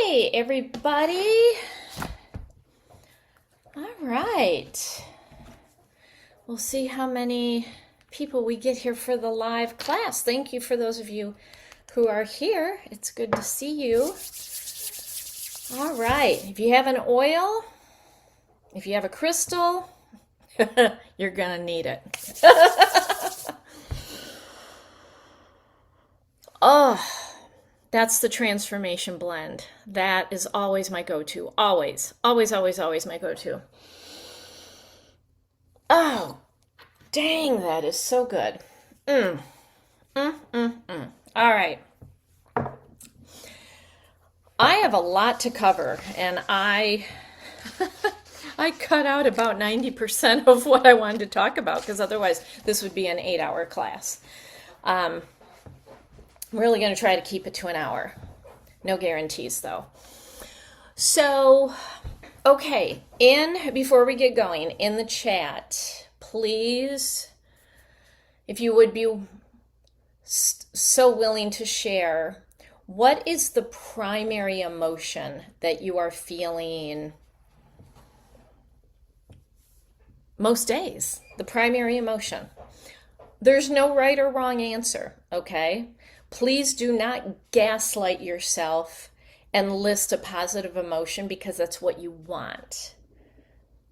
Hey, everybody. All right. We'll see how many people we get here for the live class. Thank you for those of you who are here. It's good to see you. All right. If you have an oil, if you have a crystal, you're going to need it. Oh, that's the transformation blend. That is always my go-to. Always, always, always, always my go-to. Oh, dang, that is so good. All right. I have a lot to cover, and I cut out about 90% of what I wanted to talk about because otherwise this would be an 8-hour class. I'm really going to try to keep it to an hour. No guarantees, though. So, okay, before we get going, in the chat, please, if you would be so willing to share, what is the primary emotion that you are feeling most days? The primary emotion. There's no right or wrong answer, okay? Please do not gaslight yourself and list a positive emotion because that's what you want.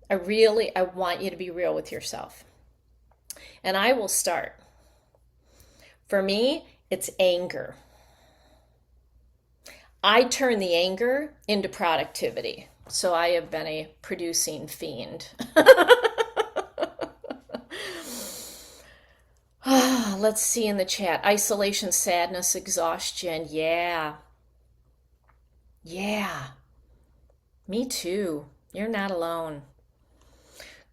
I want you to be real with yourself. And I will start. For me, it's anger. I turn the anger into productivity. So I have been a producing fiend. Let's see in the chat. Isolation, sadness, exhaustion. Yeah. Me too. You're not alone.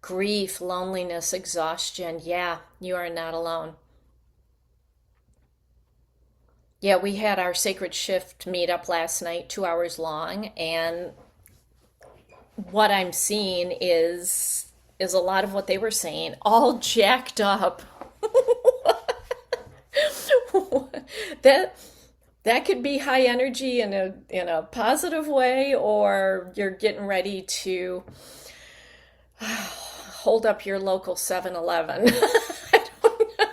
Grief, loneliness, exhaustion. Yeah, you are not alone. Yeah, we had our Sacred Shift meetup last night, 2 hours long, and what I'm seeing is a lot of what they were saying, all jacked up. That could be high energy in a positive way, or you're getting ready to hold up your local 7-Eleven. I don't know.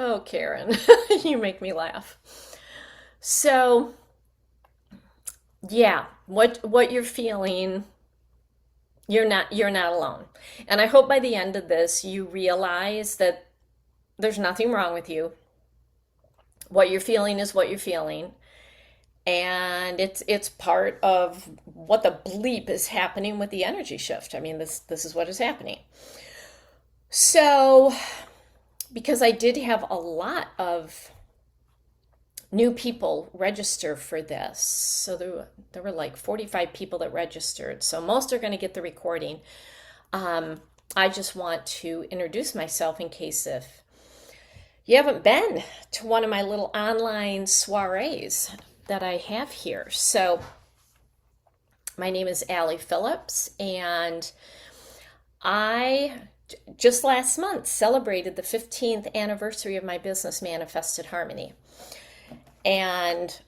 Oh, Karen, you make me laugh. So, yeah, what you're feeling, you're not alone. And I hope by the end of this you realize that there's nothing wrong with you. What you're feeling is what you're feeling. And it's part of what the bleep is happening with the energy shift. I mean, this is what is happening. So, because I did have a lot of new people register for this. So there were like 45 people that registered. So most are going to get the recording. I just want to introduce myself in case if you haven't been to one of my little online soirees that I have here. So my name is Allie Phillips, and I just last month celebrated the 15th anniversary of my business, Manifested Harmony. And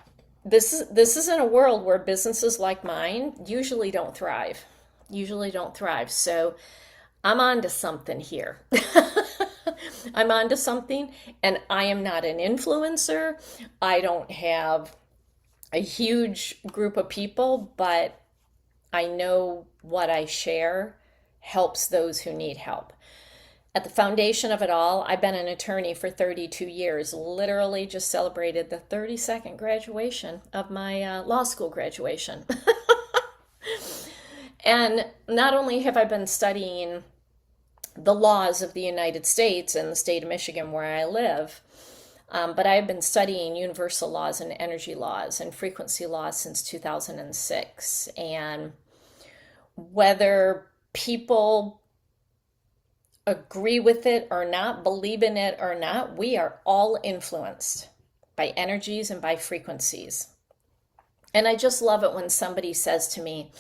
this is in a world where businesses like mine usually don't thrive. So I'm on to something here. I'm on to something, and I am not an influencer. I don't have a huge group of people, but I know what I share helps those who need help. At the foundation of it all, I've been an attorney for 32 years, literally just celebrated the 32nd graduation of my law school graduation. And not only have I been studying the laws of the United States and the state of Michigan where I live, but I've been studying universal laws and energy laws and frequency laws since 2006. And whether people agree with it or not, believe in it or not, we are all influenced by energies and by frequencies. And I just love it when somebody says to me,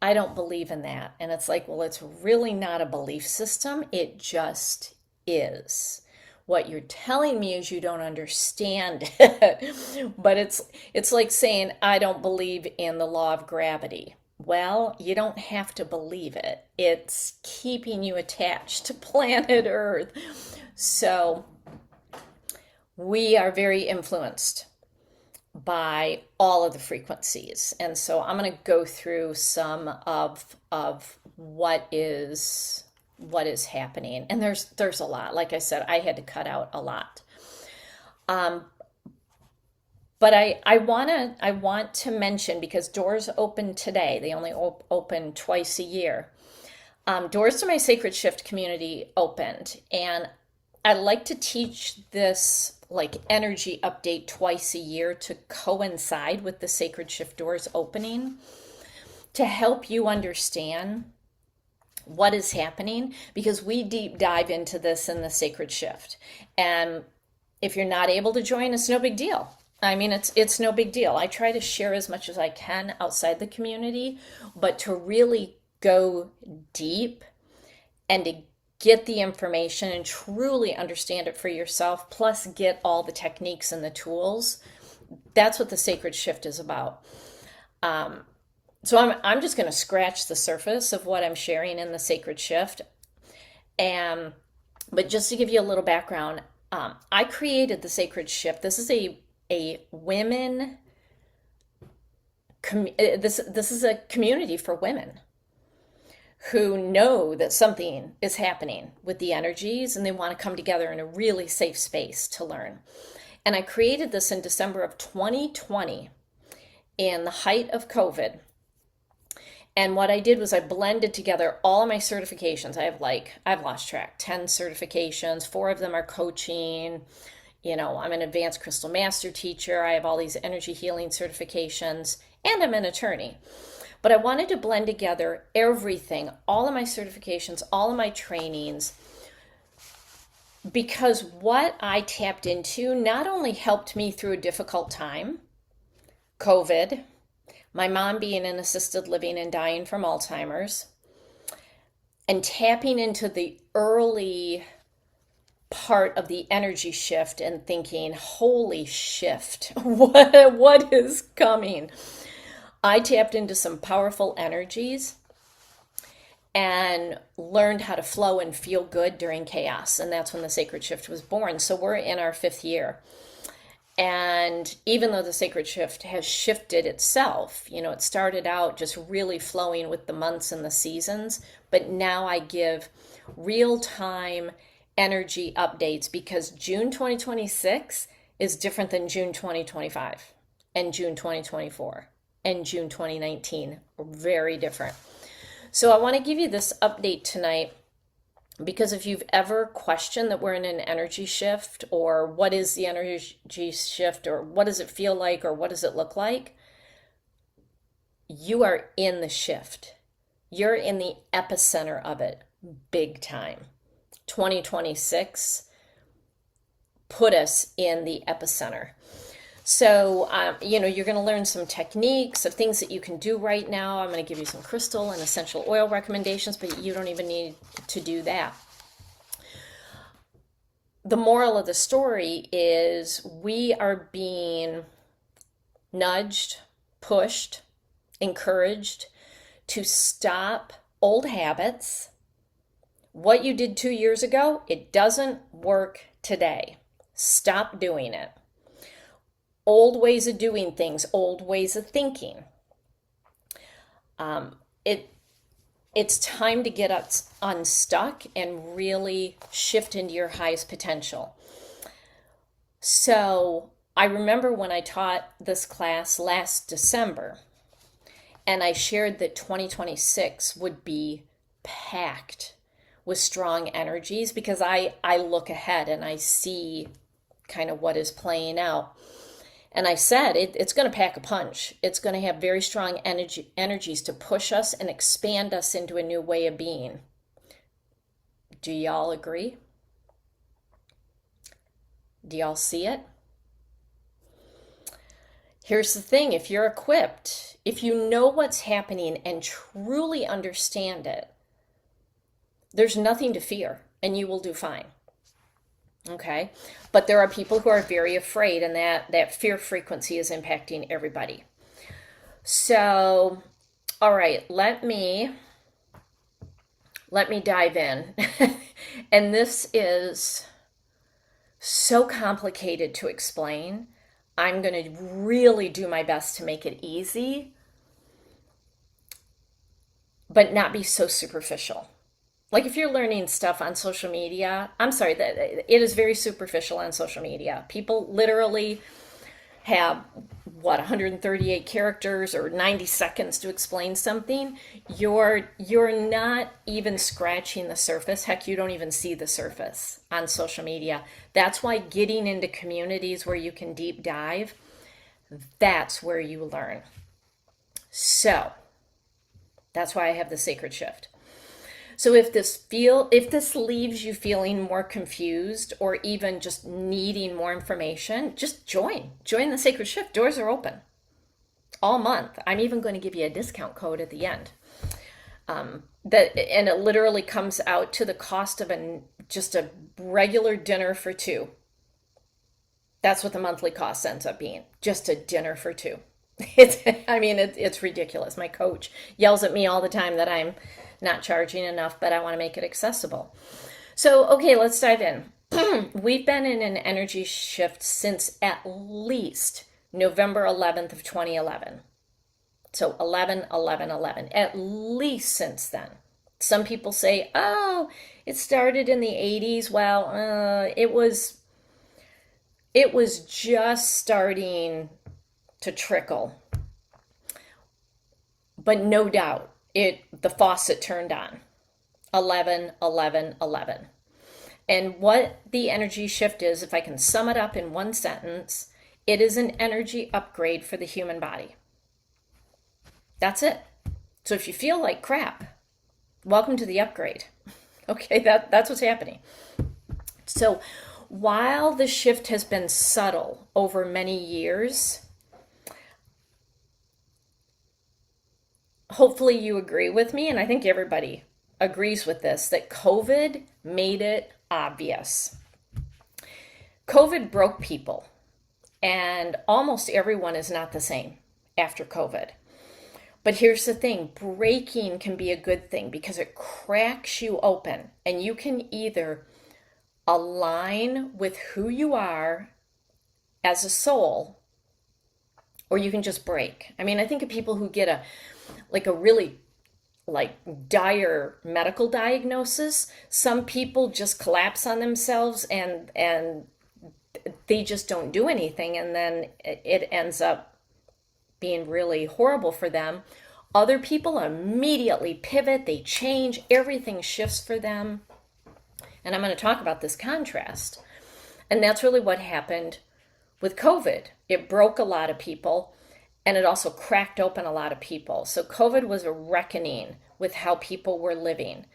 I don't believe in that. And it's like, well, it's really not a belief system. It just is. What you're telling me is you don't understand it. But it's like saying I don't believe in the law of gravity. Well, you don't have to believe it. It's keeping you attached to planet Earth. So we are very influenced by all of the frequencies. And so I'm going to go through some of what is happening. And there's a lot. Like I said, I had to cut out a lot. But I want to mention, because doors open today. They only open twice a year. Doors to my Sacred Shift community opened, and I like to teach this like energy update twice a year to coincide with the Sacred Shift doors opening, to help you understand what is happening, because we deep dive into this in the Sacred Shift. And if you're not able to join, it's no big deal. I mean, it's no big deal. I try to share as much as I can outside the community, but to really go deep and to get the information and truly understand it for yourself, plus get all the techniques and the tools, that's what the Sacred Shift is about. So I'm just going to scratch the surface of what I'm sharing in the Sacred Shift. But just to give you a little background, I created the Sacred Shift. This is a women, this is a community for women who know that something is happening with the energies, and they want to come together in a really safe space to learn. And I created this in December of 2020, in the height of COVID. And what I did was I blended together all of my certifications. I've lost track, 10 certifications, 4 of them are coaching. I'm an advanced crystal master teacher. I have all these energy healing certifications, and I'm an attorney. But I wanted to blend together everything, all of my certifications, all of my trainings, because what I tapped into not only helped me through a difficult time, COVID, my mom being in assisted living and dying from Alzheimer's, and tapping into the early part of the energy shift and thinking, holy shift, what is coming? I tapped into some powerful energies and learned how to flow and feel good during chaos. And that's when the Sacred Shift was born. So we're in our 5th year. And even though the Sacred Shift has shifted itself, it started out just really flowing with the months and the seasons, but now I give real-time energy updates, because June 2026 is different than June 2025 and June 2024 and June 2019. Very different. So I want to give you this update tonight, because if you've ever questioned that we're in an energy shift, or what is the energy shift, or what does it feel like, or what does it look like, you are in the shift. You're in the epicenter of it, big time. 2026 put us in the epicenter. So, you're going to learn some techniques of things that you can do right now. I'm going to give you some crystal and essential oil recommendations, but you don't even need to do that. The moral of the story is we are being nudged, pushed, encouraged to stop old habits. What you did 2 years ago, it doesn't work today. Stop doing it. Old ways of doing things, old ways of thinking. It's time to get us unstuck and really shift into your highest potential. So I remember when I taught this class last December, and I shared that 2026 would be packed with strong energies, because I look ahead and I see kind of what is playing out. And I said it's going to pack a punch. It's going to have very strong energies to push us and expand us into a new way of being. Do y'all agree? Do y'all see it? Here's the thing. If you're equipped, if you know what's happening and truly understand it, there's nothing to fear, and you will do fine. Okay. But there are people who are very afraid, and that fear frequency is impacting everybody. So, all right, let me dive in. And this is so complicated to explain. I'm going to really do my best to make it easy, but not be so superficial. Like if you're learning stuff on social media, I'm sorry, that it is very superficial on social media. People literally have what 138 characters or 90 seconds to explain something. You're not even scratching the surface. Heck, you don't even see the surface on social media. That's why getting into communities where you can deep dive, that's where you learn. So that's why I have the sacred shift. So if this leaves you feeling more confused or even just needing more information, just join the sacred shift. Doors are open all month. I'm even going to give you a discount code at the end. And it literally comes out to the cost of just a regular dinner for two. That's what the monthly cost ends up being, just a dinner for two. It's ridiculous. My coach yells at me all the time that I'm not charging enough, but I want to make it accessible. So, okay, let's dive in. We've been in an energy shift since at least November 11th of 2011. So 11, 11, 11, at least since then. Some people say, oh, it started in the 80s. Well, it was just starting to trickle. But no doubt, the faucet turned on. 11, 11, 11. And what the energy shift is, if I can sum it up in one sentence, it is an energy upgrade for the human body. That's it. So if you feel like crap, welcome to the upgrade. Okay, that's what's happening. So while the shift has been subtle over many years, hopefully you agree with me, and I think everybody agrees with this, that COVID made it obvious. COVID broke people, and almost everyone is not the same after COVID. But here's the thing, breaking can be a good thing because it cracks you open, and you can either align with who you are as a soul, or you can just break. I think of people who get a really dire medical diagnosis. Some people just collapse on themselves and they just don't do anything, and then it ends up being really horrible for them. Other people immediately pivot, they change, everything shifts for them. And I'm going to talk about this contrast. And that's really what happened with COVID. It broke a lot of people, and it also cracked open a lot of people. So COVID was a reckoning with how people were living.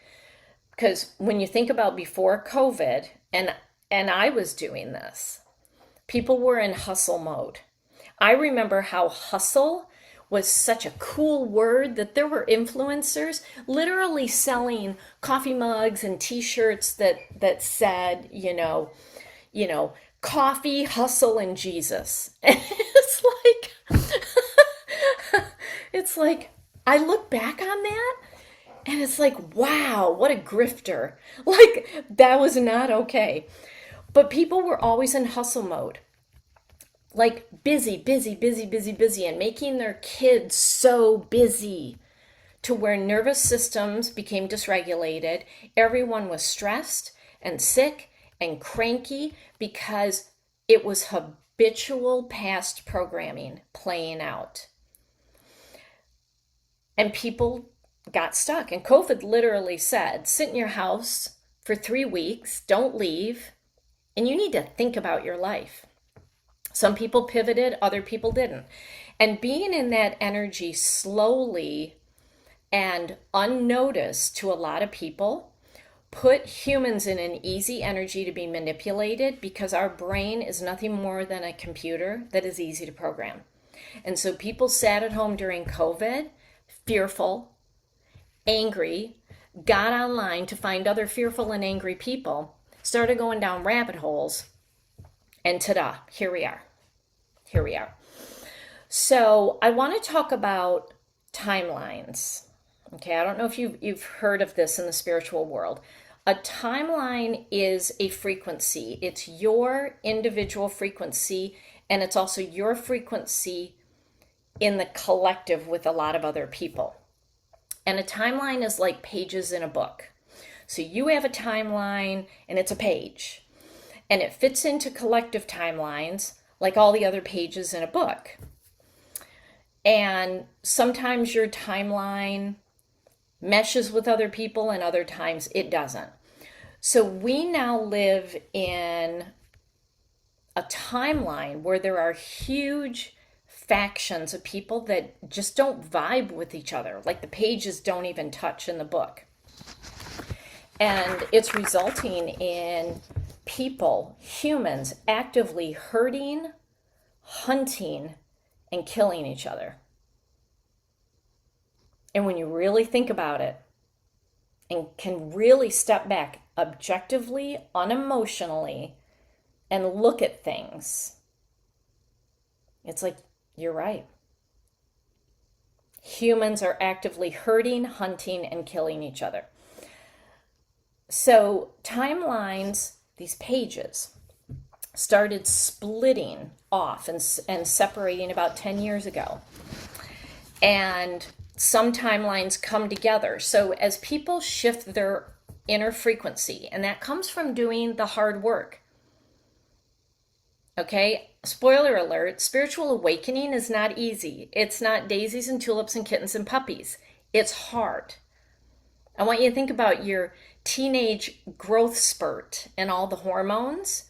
Because when you think about before COVID, and I was doing this, people were in hustle mode. I remember how hustle was such a cool word that there were influencers literally selling coffee mugs and t-shirts that said, coffee, hustle, and Jesus. And it's like I look back on that and it's like, wow, what a grifter. Like that was not okay. But people were always in hustle mode. Like busy, busy, busy, busy, busy, and making their kids so busy to where nervous systems became dysregulated. Everyone was stressed and sick and cranky because it was habitual past programming playing out. And people got stuck. And COVID literally said, sit in your house for 3 weeks, don't leave, and you need to think about your life. Some people pivoted, other people didn't. And being in that energy slowly and unnoticed to a lot of people put humans in an easy energy to be manipulated because our brain is nothing more than a computer that is easy to program. And so people sat at home during COVID, fearful, angry, got online to find other fearful and angry people started going down rabbit holes, and ta-da, here we are. Here we are. So I want to talk about timelines. Okay, I don't know if you've heard of this in the spiritual world. A timeline is a frequency. It's your individual frequency, and it's also your frequency in the collective with a lot of other people. And a timeline is like pages in a book. So you have a timeline, and it's a page, and it fits into collective timelines like all the other pages in a book. And sometimes your timeline meshes with other people, and other times it doesn't. So we now live in a timeline where there are huge factions of people that just don't vibe with each other, like the pages don't even touch in the book. And it's resulting in people, humans, actively hurting, hunting, and killing each other. And when you really think about it and can really step back objectively, unemotionally, and look at things, it's like, you're right. Humans are actively hurting, hunting, and killing each other. So timelines, these pages, started splitting off and separating about 10 years ago. And some timelines come together. So as people shift their inner frequency, and that comes from doing the hard work. Okay, spoiler alert, spiritual awakening is not easy. It's not daisies and tulips and kittens and puppies. It's hard. I want you to think about your teenage growth spurt and all the hormones.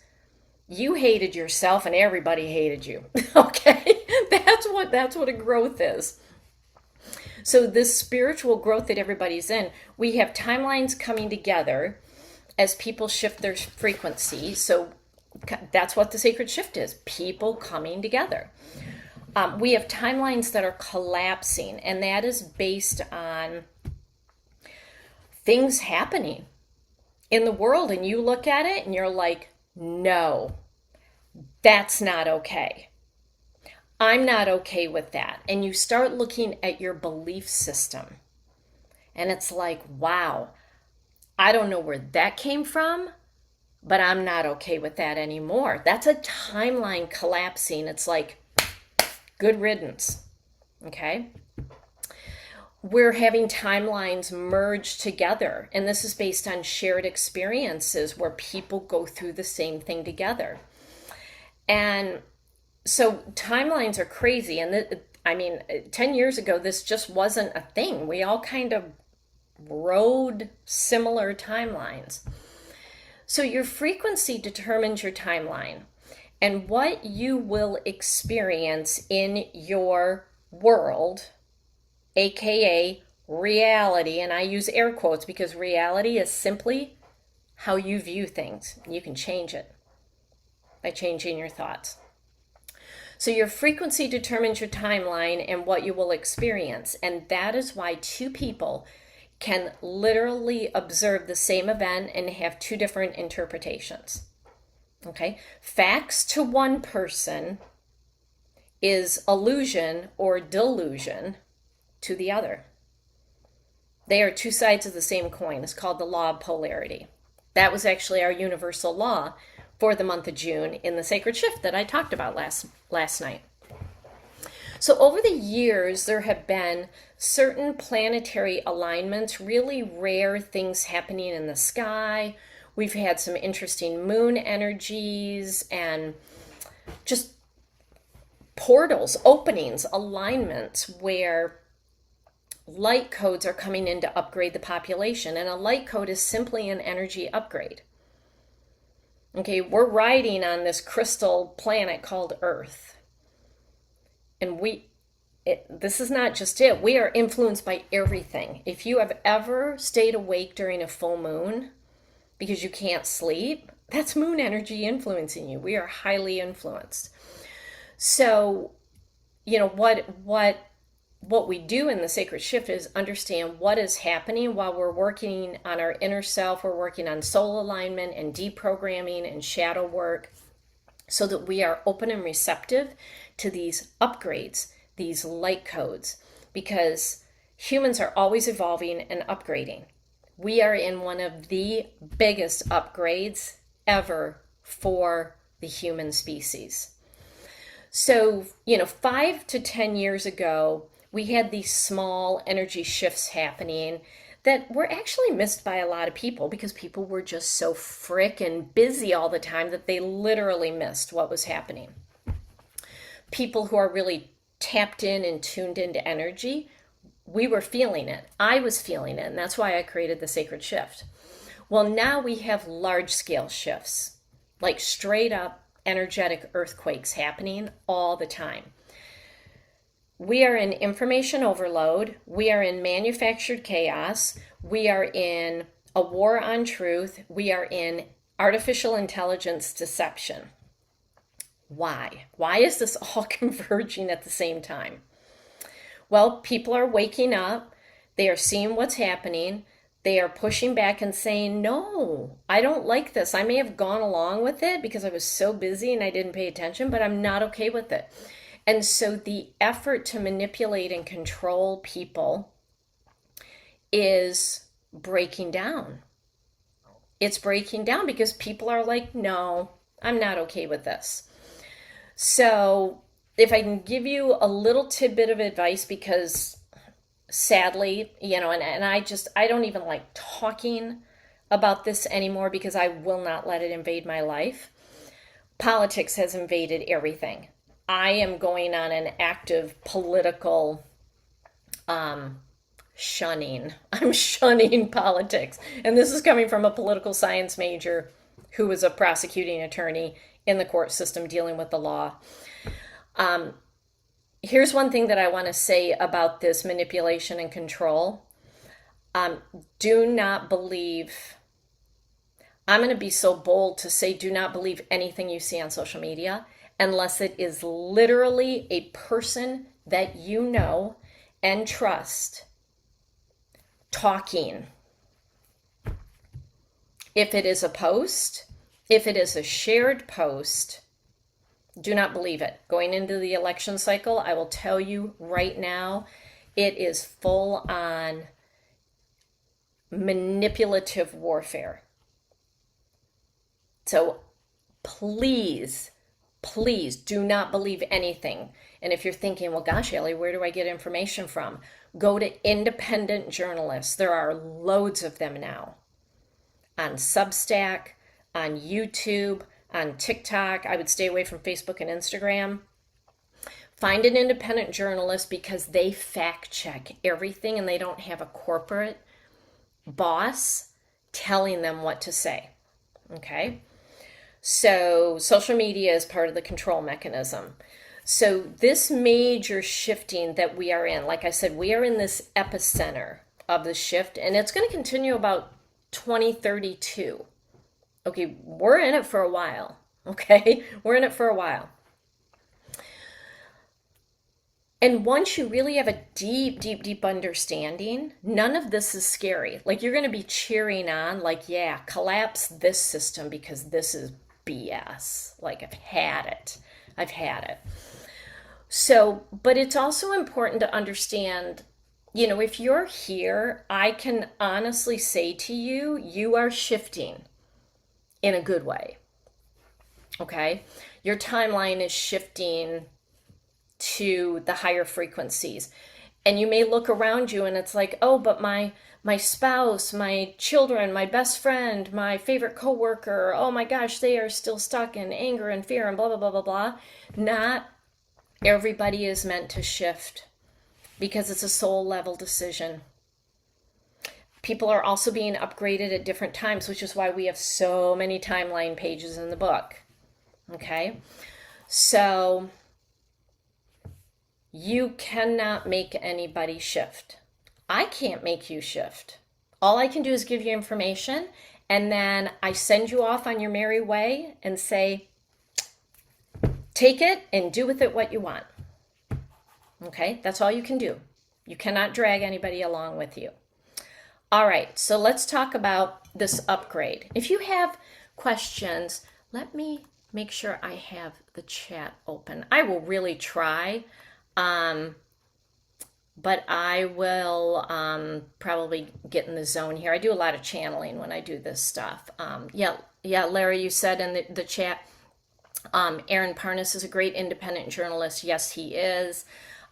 You hated yourself and everybody hated you. Okay? That's what a growth is. So this spiritual growth that everybody's in, we have timelines coming together as people shift their frequency. So that's what the sacred shift is, people coming together. We have timelines that are collapsing, and that is based on things happening in the world, and you look at it and you're like, no, that's not okay. I'm not okay with that. And you start looking at your belief system, and it's like, wow, I don't know where that came from, but I'm not okay with that anymore. That's a timeline collapsing. It's like, good riddance. Okay? We're having timelines merge together, and this is based on shared experiences where people go through the same thing together. And so timelines are crazy. And 10 years ago, this just wasn't a thing. We all kind of rode similar timelines. So your frequency determines your timeline, and what you will experience in your world, aka reality, and I use air quotes because reality is simply how you view things. You can change it by changing your thoughts. So your frequency determines your timeline and what you will experience, and that is why two people can literally observe the same event and have two different interpretations. Okay? Facts to one person is illusion or delusion to the other. They are two sides of the same coin. It's called the law of polarity. That was actually our universal law for the month of June in the sacred shift that I talked about last night. So over the years, there have been certain planetary alignments, really rare things happening in the sky. We've had some interesting moon energies and just portals, openings, alignments where light codes are coming in to upgrade the population. And a light code is simply an energy upgrade. Okay, we're riding on this crystal planet called Earth. And this is not just it. We are influenced by everything. If you have ever stayed awake during a full moon because you can't sleep, that's moon energy influencing you. We are highly influenced. So, what what we do in the sacred shift is understand what is happening while we're working on our inner self. We're working on soul alignment and deprogramming and shadow work so that we are open and receptive to these upgrades, these light codes, because humans are always evolving and upgrading. We are in one of the biggest upgrades ever for the human species. So, 5 to 10 years ago, we had these small energy shifts happening that were actually missed by a lot of people because people were just so frickin' busy all the time that they literally missed what was happening. People who are really tapped in and tuned into energy, we were feeling it. I was feeling it, and that's why I created the Sacred Shift. Well, now we have large scale shifts, like straight up energetic earthquakes happening all the time. We are in information overload. We are in manufactured chaos. We are in a war on truth. We are in artificial intelligence deception. Why? Why is this all converging at the same time? Well, people are waking up. They are seeing what's happening. They are pushing back and saying, no, I don't like this. I may have gone along with it because I was so busy and I didn't pay attention, but I'm not okay with it. And so the effort to manipulate and control people is breaking down. It's breaking down because people are like, no, I'm not okay with this. So if I can give you a little tidbit of advice, because sadly, and I don't even like talking about this anymore because I will not let it invade my life. Politics has invaded everything. I am going on an active political shunning. I'm shunning politics. And this is coming from a political science major who was a prosecuting attorney in the court system dealing with the law. Here's one thing that I want to say about this manipulation and control. Do not believe, I'm going to be so bold to say, do not believe anything you see on social media unless it is literally a person that you know and trust talking. If it is a post, if it is a shared post, do not believe it. Going into the election cycle, I will tell you right now, it is full on manipulative warfare. So please do not believe anything. And if you're thinking, well, gosh, Ellie, where do I get information from? Go to independent journalists. There are loads of them now on Substack, on YouTube, on TikTok. I would stay away from Facebook and Instagram. Find an independent journalist because they fact check everything and they don't have a corporate boss telling them what to say. Okay? So social media is part of the control mechanism. So this major shifting that we are in, like I said, we are in this epicenter of the shift, and it's going to continue about 2032. Okay, we're in it for a while. Okay, we're in it for a while. And once you really have a deep understanding, none of this is scary. Like, you're going to be cheering on, like, yeah, collapse this system because this is BS. Like, I've had it. So, but it's also important to understand, if you're here, I can honestly say to you, you are shifting in a good way. Okay? Your timeline is shifting to the higher frequencies. And you may look around you and it's like, oh, but my spouse, my children, my best friend, my favorite coworker, oh my gosh, they are still stuck in anger and fear and blah, blah, blah, blah, blah. Not everybody is meant to shift because it's a soul level decision. People are also being upgraded at different times, which is why we have so many timeline pages in the book. Okay? So you cannot make anybody shift. I can't make you shift. All I can do is give you information, and then I send you off on your merry way and say, take it and do with it what you want. Okay? That's all you can do. You cannot drag anybody along with you. All right, so let's talk about this upgrade. If you have questions, let me make sure I have the chat open. I will really try, but I will probably get in the zone here. I do a lot of channeling when I do this stuff. Yeah, Larry, you said in the chat, Aaron Parnas is a great independent journalist. Yes, he is.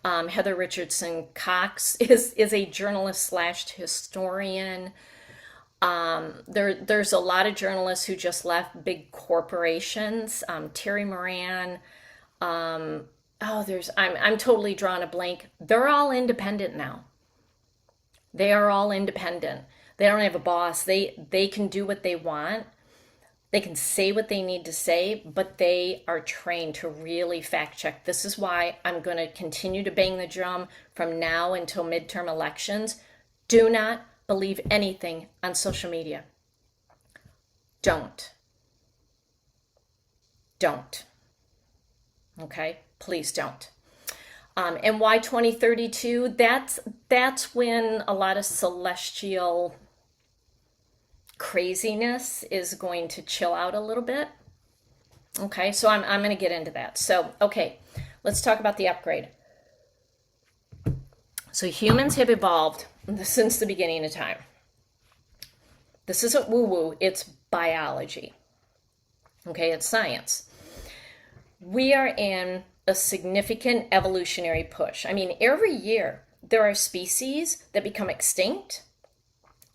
Heather Richardson Cox is a journalist slash historian. There's a lot of journalists who just left big corporations. Terry Moran. I'm totally drawing a blank. They're all independent now. They are all independent. They don't have a boss. They can do what they want. They can say what they need to say, but they are trained to really fact check. This is why I'm going to continue to bang the drum from now until midterm elections. Do not believe anything on social media. Don't. Okay? Please don't. And why 2032? That's when a lot of celestial craziness is going to chill out a little bit. Okay, so I'm going to get into that. So, okay, let's talk about the upgrade. So humans have evolved since the beginning of time. This isn't woo-woo, it's biology. Okay, it's science. We are in a significant evolutionary push. I mean, every year there are species that become extinct,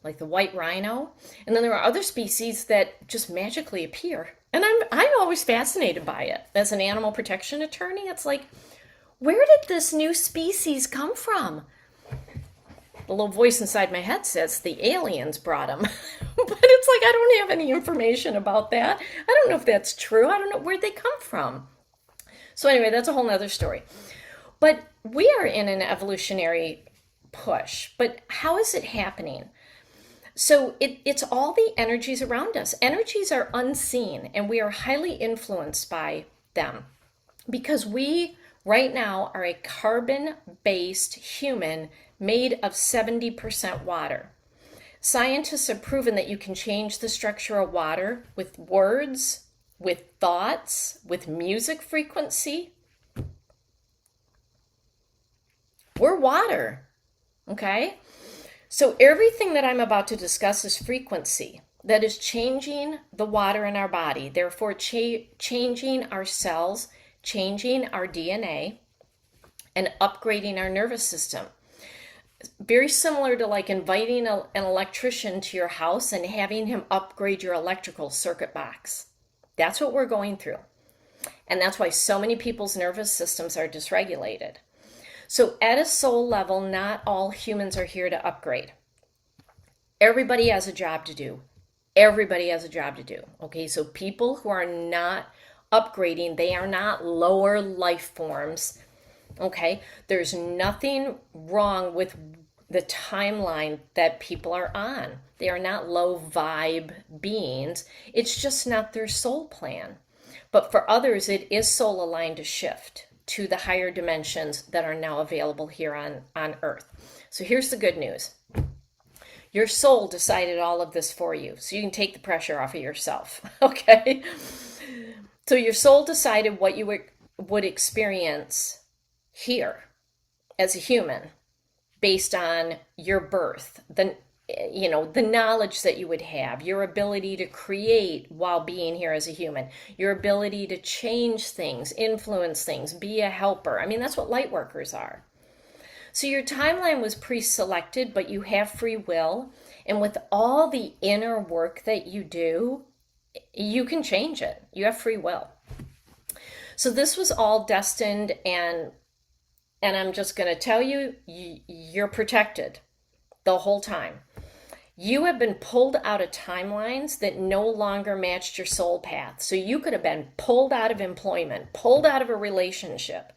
like the white rhino, and then there are other species that just magically appear. And I'm always fascinated by it. As an animal protection attorney, it's like, where did this new species come from? The little voice inside my head says the aliens brought them. But it's like, I don't have any information about that. I don't know if that's true. I don't know where they come from. So anyway, that's a whole nother story. But we are in an evolutionary push. But how is it happening? So it's all the energies around us. Energies are unseen, and we are highly influenced by them because we right now are a carbon-based human made of 70% water. Scientists have proven that you can change the structure of water with words, with thoughts, with music frequency. We're water, okay? So everything that I'm about to discuss is frequency that is changing the water in our body, therefore changing our cells, changing our DNA, and upgrading our nervous system. Very similar to like inviting an electrician to your house and having him upgrade your electrical circuit box. That's what we're going through. And that's why so many people's nervous systems are dysregulated. So at a soul level, not all humans are here to upgrade. Everybody has a job to do. Everybody has a job to do. Okay, so people who are not upgrading, they are not lower life forms. Okay, there's nothing wrong with the timeline that people are on. They are not low vibe beings. It's just not their soul plan. But for others, it is soul aligned to shift to the higher dimensions that are now available here on Earth. So here's the good news. Your soul decided all of this for you, so you can take the pressure off of yourself, okay? So your soul decided what you would experience here as a human based on your birth, the knowledge that you would have, your ability to create while being here as a human, your ability to change things, influence things, be a helper. I mean, that's what light workers are. So your timeline was pre-selected, but you have free will. And with all the inner work that you do, you can change it. You have free will. So this was all destined, and I'm just going to tell you, you're protected the whole time. You have been pulled out of timelines that no longer matched your soul path. So you could have been pulled out of employment, pulled out of a relationship,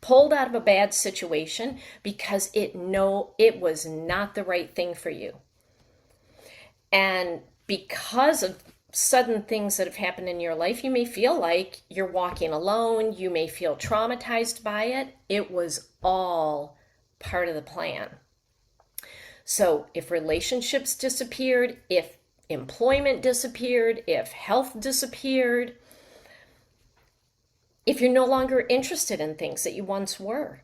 pulled out of a bad situation because it was not the right thing for you. And because of sudden things that have happened in your life, you may feel like you're walking alone. You may feel traumatized by it. It was all part of the plan. So if relationships disappeared, if employment disappeared, if health disappeared, if you're no longer interested in things that you once were,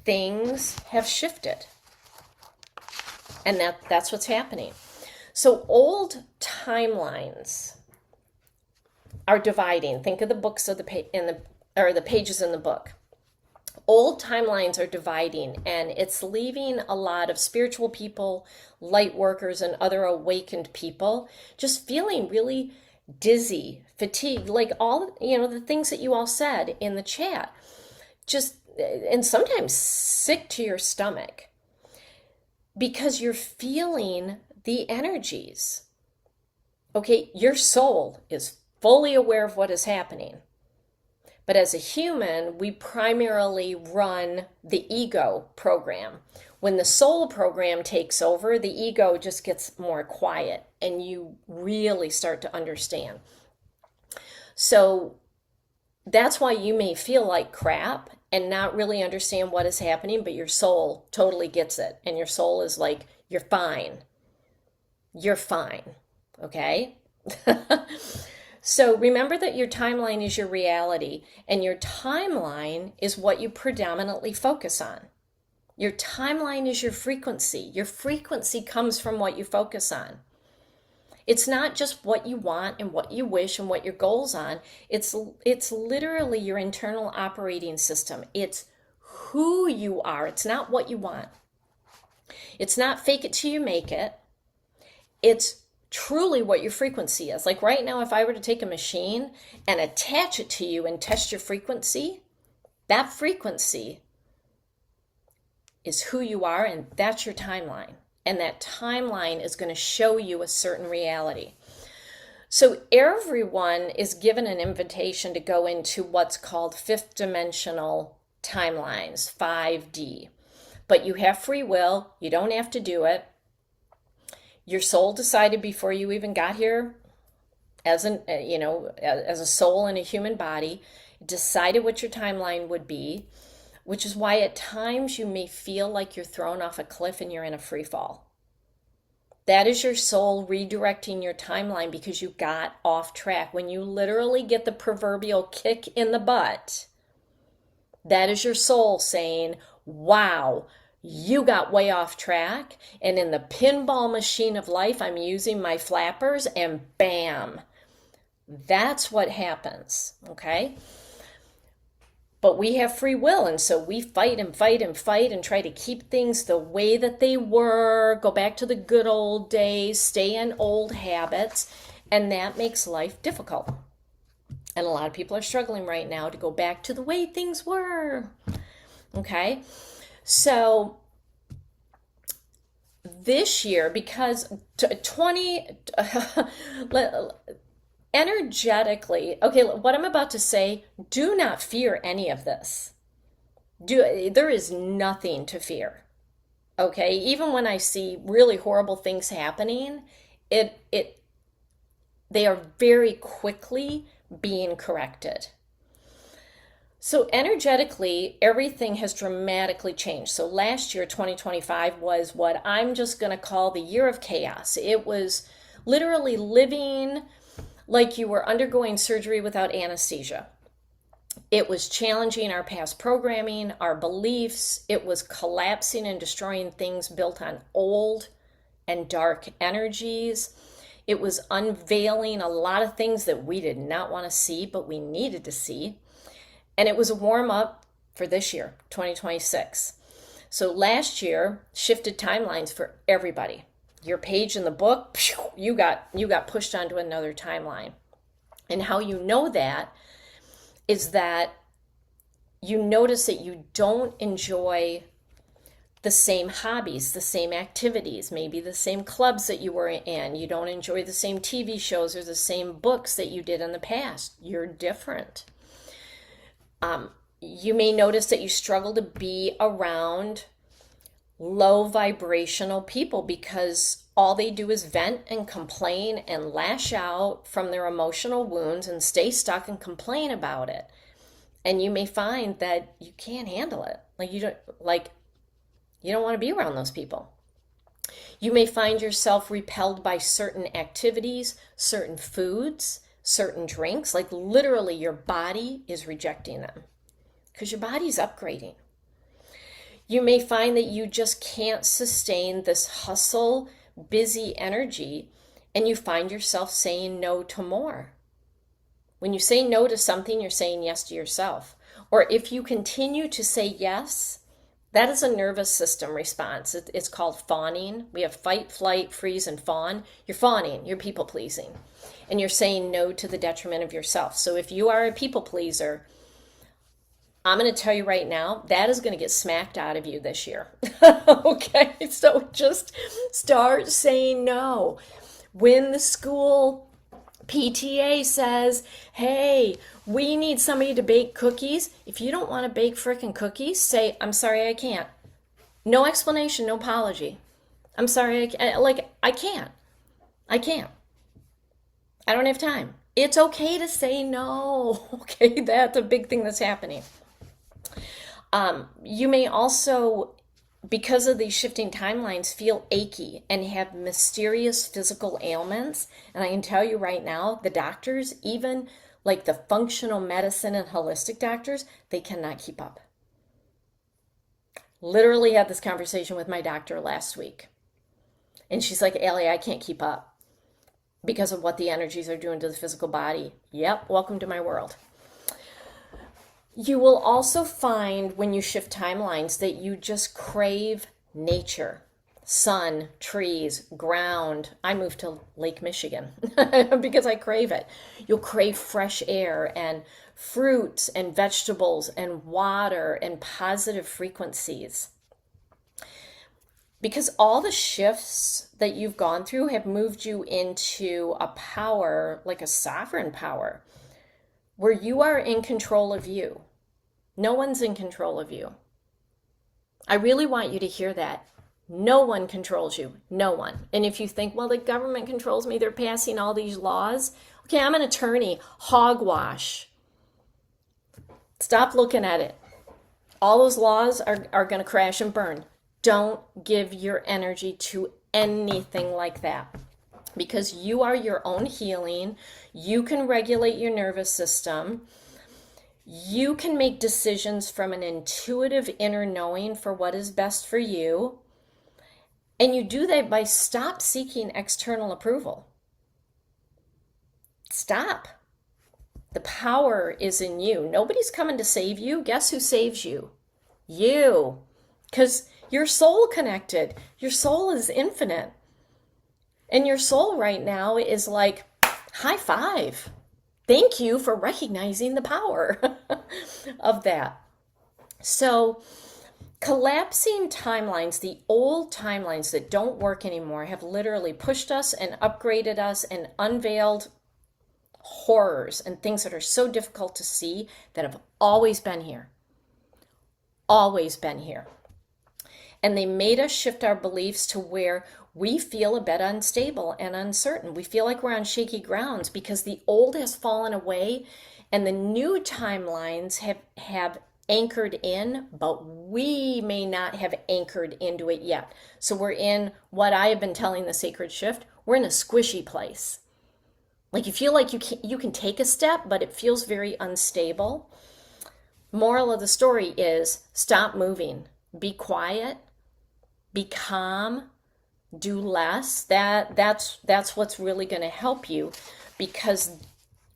things have shifted. And that's what's happening. So old timelines are dividing. Think of the books of the pages in the book. Old timelines are dividing, and it's leaving a lot of spiritual people, light workers, and other awakened people just feeling really dizzy, fatigued, like all, the things that you all said in the chat. Just, and sometimes sick to your stomach because you're feeling the energies. Okay, your soul is fully aware of what is happening. But as a human, we primarily run the ego program. When the soul program takes over, the ego just gets more quiet and you really start to understand. So that's why you may feel like crap and not really understand what is happening, but your soul totally gets it. And your soul is like, you're fine. You're fine. Okay? So remember that your timeline is your reality, and your timeline is what you predominantly focus on. Your timeline is your frequency. Your frequency comes from what you focus on. It's not just what you want and what you wish and what your goals on. It's literally your internal operating system. It's who you are. It's not what you want. It's not fake it till you make it. It's truly what your frequency is. Like right now, if I were to take a machine and attach it to you and test your frequency, that frequency is who you are, and that's your timeline. And that timeline is going to show you a certain reality. So everyone is given an invitation to go into what's called fifth dimensional timelines, 5D. But you have free will. You don't have to do it. Your soul decided before you even got here as a soul in a human body, decided what your timeline would be, which is why at times you may feel like you're thrown off a cliff and you're in a free fall. That is your soul redirecting your timeline because you got off track. When you literally get the proverbial kick in the butt, that is your soul saying, wow, you got way off track, and in the pinball machine of life, I'm using my flappers, and bam. That's what happens, okay? But we have free will, and so we fight and fight and fight and try to keep things the way that they were, go back to the good old days, stay in old habits, and that makes life difficult. And a lot of people are struggling right now to go back to the way things were, okay? So this year, because energetically, okay, what I'm about to say, do not fear any of this. There is nothing to fear. Okay, even when I see really horrible things happening, they are very quickly being corrected. So energetically, everything has dramatically changed. So last year, 2025, was what I'm just going to call the year of chaos. It was literally living like you were undergoing surgery without anesthesia. It was challenging our past programming, our beliefs. It was collapsing and destroying things built on old and dark energies. It was unveiling a lot of things that we did not want to see, but we needed to see. And it was a warm-up for this year, 2026. So last year shifted timelines for everybody. Your page in the book, you got pushed onto another timeline. And how you know that is that you notice that you don't enjoy the same hobbies, the same activities, maybe the same clubs that you were in. You don't enjoy the same TV shows or the same books that you did in the past. You're different. You may notice that you struggle to be around low vibrational people because all they do is vent and complain and lash out from their emotional wounds and stay stuck and complain about it. And you may find that you can't handle it. Like you don't, like You don't want to be around those people. You may find yourself repelled by certain activities, certain foods, certain drinks. Like literally, your body is rejecting them because your body's upgrading. You may find that you just can't sustain this hustle, busy energy, and you find yourself saying no to more. When you say no to something, you're saying yes to yourself. Or if you continue to say yes, that is a nervous system response. It's called fawning. We have fight, flight, freeze, and fawn. You're fawning, you're people pleasing, and you're saying no to the detriment of yourself. So if you are a people pleaser, I'm going to tell you right now, that is going to get smacked out of you this year. Okay, so just start saying no. When the school PTA says, hey, we need somebody to bake cookies. If you don't want to bake frickin' cookies, say, I'm sorry, I can't. No explanation, no apology. I'm sorry, I can't. I can't. I don't have time. It's okay to say no. Okay, that's a big thing that's happening. You may also, because of these shifting timelines, feel achy and have mysterious physical ailments. And I can tell you right now, the doctors, even like the functional medicine and holistic doctors, they cannot keep up. Literally had this conversation with my doctor last week. And she's like, Allie, I can't keep up because of what the energies are doing to the physical body. Yep, welcome to my world. You will also find when you shift timelines that you just crave nature, sun, trees, ground. I moved to Lake Michigan because I crave it. You'll crave fresh air and fruits and vegetables and water and positive frequencies. Because all the shifts that you've gone through have moved you into a power, like a sovereign power, where you are in control of you. No one's in control of you. I really want you to hear that. No one controls you. No one. And if you think, well, the government controls me, they're passing all these laws. Okay, I'm an attorney. Hogwash. Stop looking at it. All those laws are going to crash and burn. Don't give your energy to anything like that. Because you are your own healing. You can regulate your nervous system. You can make decisions from an intuitive inner knowing for what is best for you. And you do that by stop seeking external approval. Stop. The power is in you. Nobody's coming to save you. Guess who saves you? You. Because you're soul connected. Your soul is infinite. And your soul right now is like, high five. Thank you for recognizing the power of that. So collapsing timelines, the old timelines that don't work anymore, have literally pushed us and upgraded us and unveiled horrors and things that are so difficult to see that have always been here. Always been here. And they made us shift our beliefs to where we feel a bit unstable and uncertain. We feel like we're on shaky grounds because the old has fallen away and the new timelines have anchored in, but we may not have anchored into it yet. So we're in what I have been telling the sacred shift. We're in a squishy place. Like you feel like you can take a step, but it feels very unstable. Moral of the story is stop moving. Be quiet. Be calm. Do less. That's what's really going to help you, because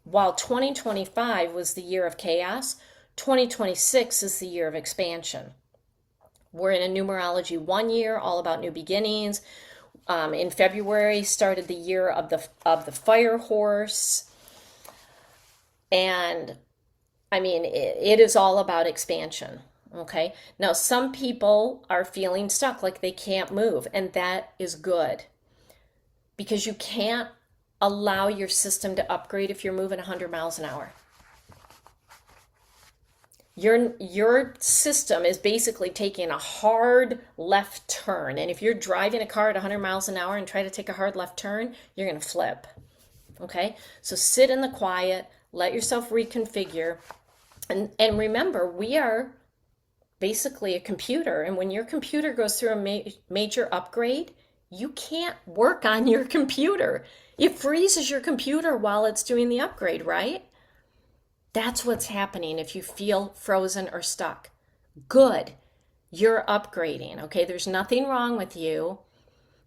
while 2025 was the year of chaos, 2026 is the year of expansion. We're in a numerology 1 year, all about new beginnings. In February started the year of the fire horse, and I mean it is all about expansion. Okay, now some people are feeling stuck, like they can't move, and that is good, because you can't allow your system to upgrade if you're moving 100 miles an hour. Your system is basically taking a hard left turn, and if you're driving a car at 100 miles an hour and try to take a hard left turn, you're going to flip. Okay, so sit in the quiet, let yourself reconfigure, and remember, we are basically a computer. And when your computer goes through a major upgrade, you can't work on your computer. It freezes your computer while it's doing the upgrade, right? That's what's happening if you feel frozen or stuck. Good. You're upgrading, okay? There's nothing wrong with you.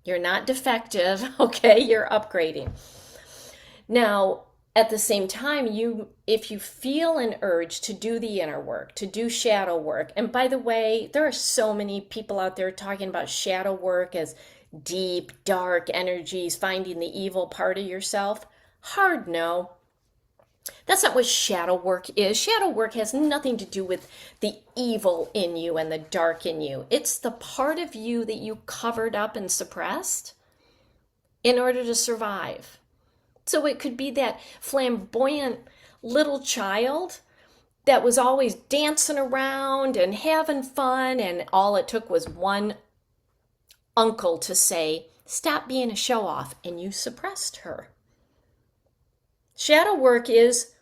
You're not defective, okay? You're upgrading. Now, at the same time, if you feel an urge to do the inner work, to do shadow work, and by the way, there are so many people out there talking about shadow work as deep, dark energies, finding the evil part of yourself. Hard no. That's not what shadow work is. Shadow work has nothing to do with the evil in you and the dark in you. It's the part of you that you covered up and suppressed in order to survive. So it could be that flamboyant little child that was always dancing around and having fun, and all it took was one uncle to say, "Stop being a show off," and you suppressed her. Shadow work is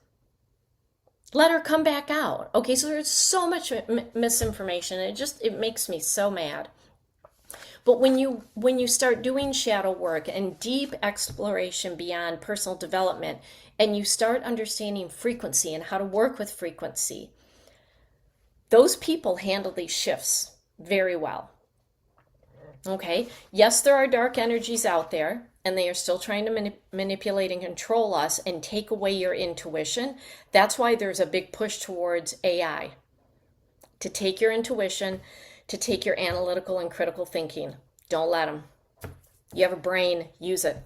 let her come back out. Okay, so there's so much misinformation. It makes me so mad. But when you start doing shadow work and deep exploration beyond personal development, and you start understanding frequency and how to work with frequency, those people handle these shifts very well. Okay, yes, there are dark energies out there, and they are still trying to manipulate and control us and take away your intuition. That's why there's a big push towards AI, to take your intuition, to take your analytical and critical thinking. Don't let them. You have a brain, use it.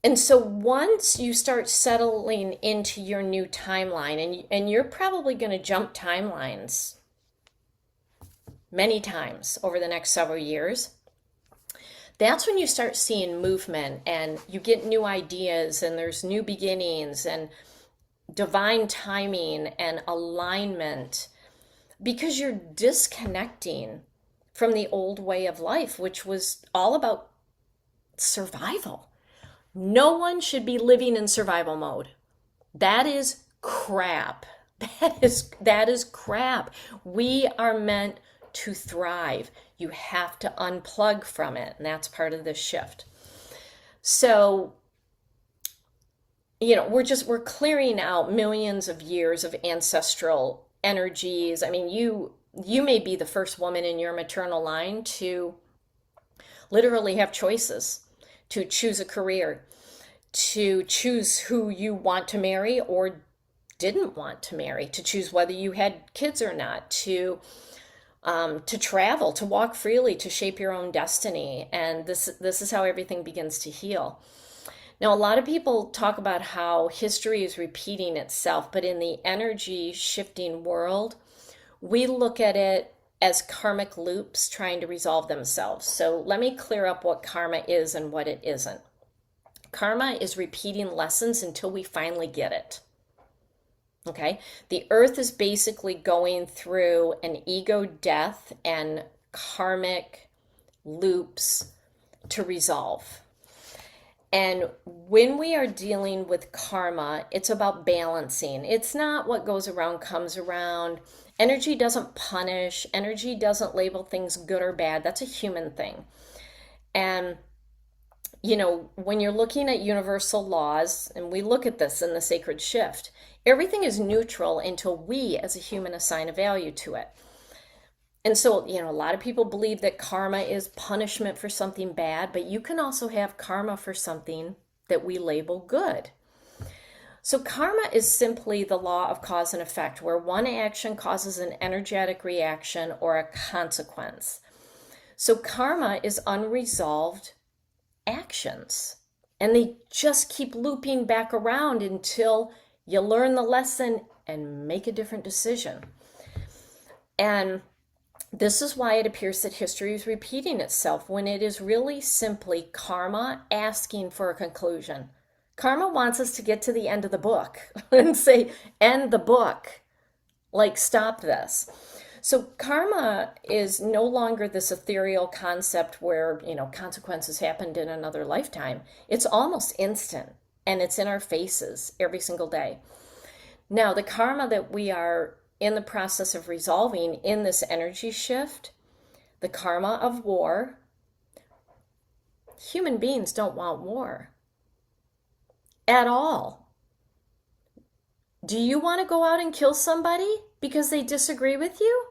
And so once you start settling into your new timeline, and you're probably going to jump timelines many times over the next several years, that's when you start seeing movement and you get new ideas and there's new beginnings and divine timing and alignment, because you're disconnecting from the old way of life, which was all about survival. No one should be living in survival mode. That is crap. That is crap. We are meant to thrive. You have to unplug from it, and that's part of this shift. So, we're clearing out millions of years of ancestral energies. I mean, you may be the first woman in your maternal line to literally have choices, to choose a career, to choose who you want to marry or didn't want to marry, to choose whether you had kids or not, to travel, to walk freely, to shape your own destiny. And this is how everything begins to heal. Now, a lot of people talk about how history is repeating itself, but in the energy shifting world, we look at it as karmic loops trying to resolve themselves. So let me clear up what karma is and what it isn't. Karma is repeating lessons until we finally get it. Okay? The earth is basically going through an ego death and karmic loops to resolve. And when we are dealing with karma, it's about balancing. It's not what goes around comes around. Energy doesn't punish. Energy doesn't label things good or bad. That's a human thing. And, when you're looking at universal laws, and we look at this in the sacred shift, everything is neutral until we as a human assign a value to it. And so, a lot of people believe that karma is punishment for something bad, but you can also have karma for something that we label good. So karma is simply the law of cause and effect, where one action causes an energetic reaction or a consequence. So karma is unresolved actions, and they just keep looping back around until you learn the lesson and make a different decision. And this is why it appears that history is repeating itself when it is really simply karma asking for a conclusion. Karma wants us to get to the end of the book and say, end the book. Like, stop this. So karma is no longer this ethereal concept where, consequences happened in another lifetime. It's almost instant, and it's in our faces every single day. Now, the karma that we are in the process of resolving in this energy shift, the karma of war. Human beings don't want war at all. Do you want to go out and kill somebody because they disagree with you?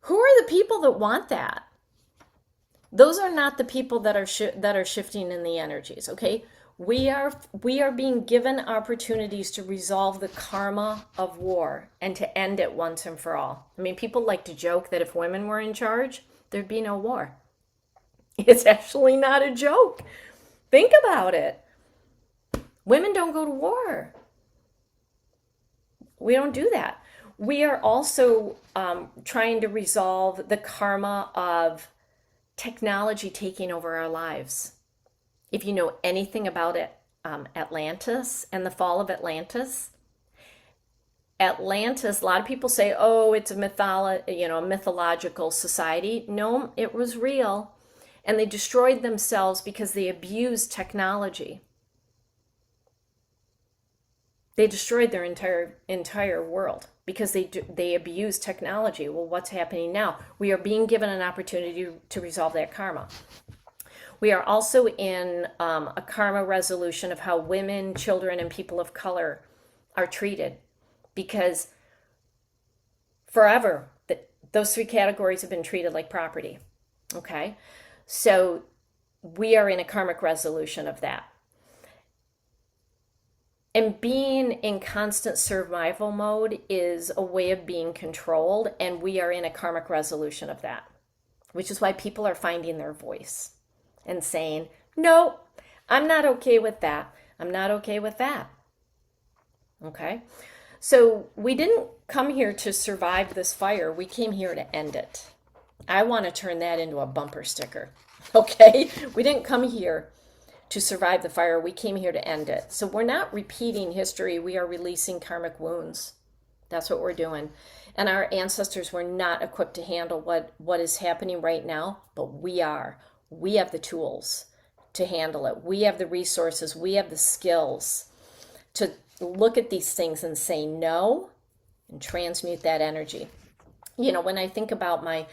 Who are the people that want that? Those are not the people that are shifting in the energies, okay? We are being given opportunities to resolve the karma of war and to end it once and for all. I mean, people like to joke that if women were in charge, there'd be no war. It's actually not a joke. Think about it. Women don't go to war. We don't do that. We are also trying to resolve the karma of technology taking over our lives. If you know anything about it, Atlantis and the fall of Atlantis, a lot of people say, oh, it's a mythological society. No, it was real. And they destroyed themselves because they abused technology. They destroyed their entire world because they abused technology. Well, what's happening now? We are being given an opportunity to resolve that karma. We are also in a karma resolution of how women, children, and people of color are treated, because forever those three categories have been treated like property. Okay, so we are in a karmic resolution of that. And being in constant survival mode is a way of being controlled, and we are in a karmic resolution of that, which is why people are finding their voice and saying, no, I'm not okay with that. I'm not okay with that. Okay? So we didn't come here to survive this fire. We came here to end it. I want to turn that into a bumper sticker. Okay? We didn't come here to survive the fire. We came here to end it. So we're not repeating history. We are releasing karmic wounds. That's what we're doing. And our ancestors were not equipped to handle what is happening right now, but we are. We have the tools to handle it. We have the resources. We have the skills to look at these things and say no and transmute that energy. You know, when I think about my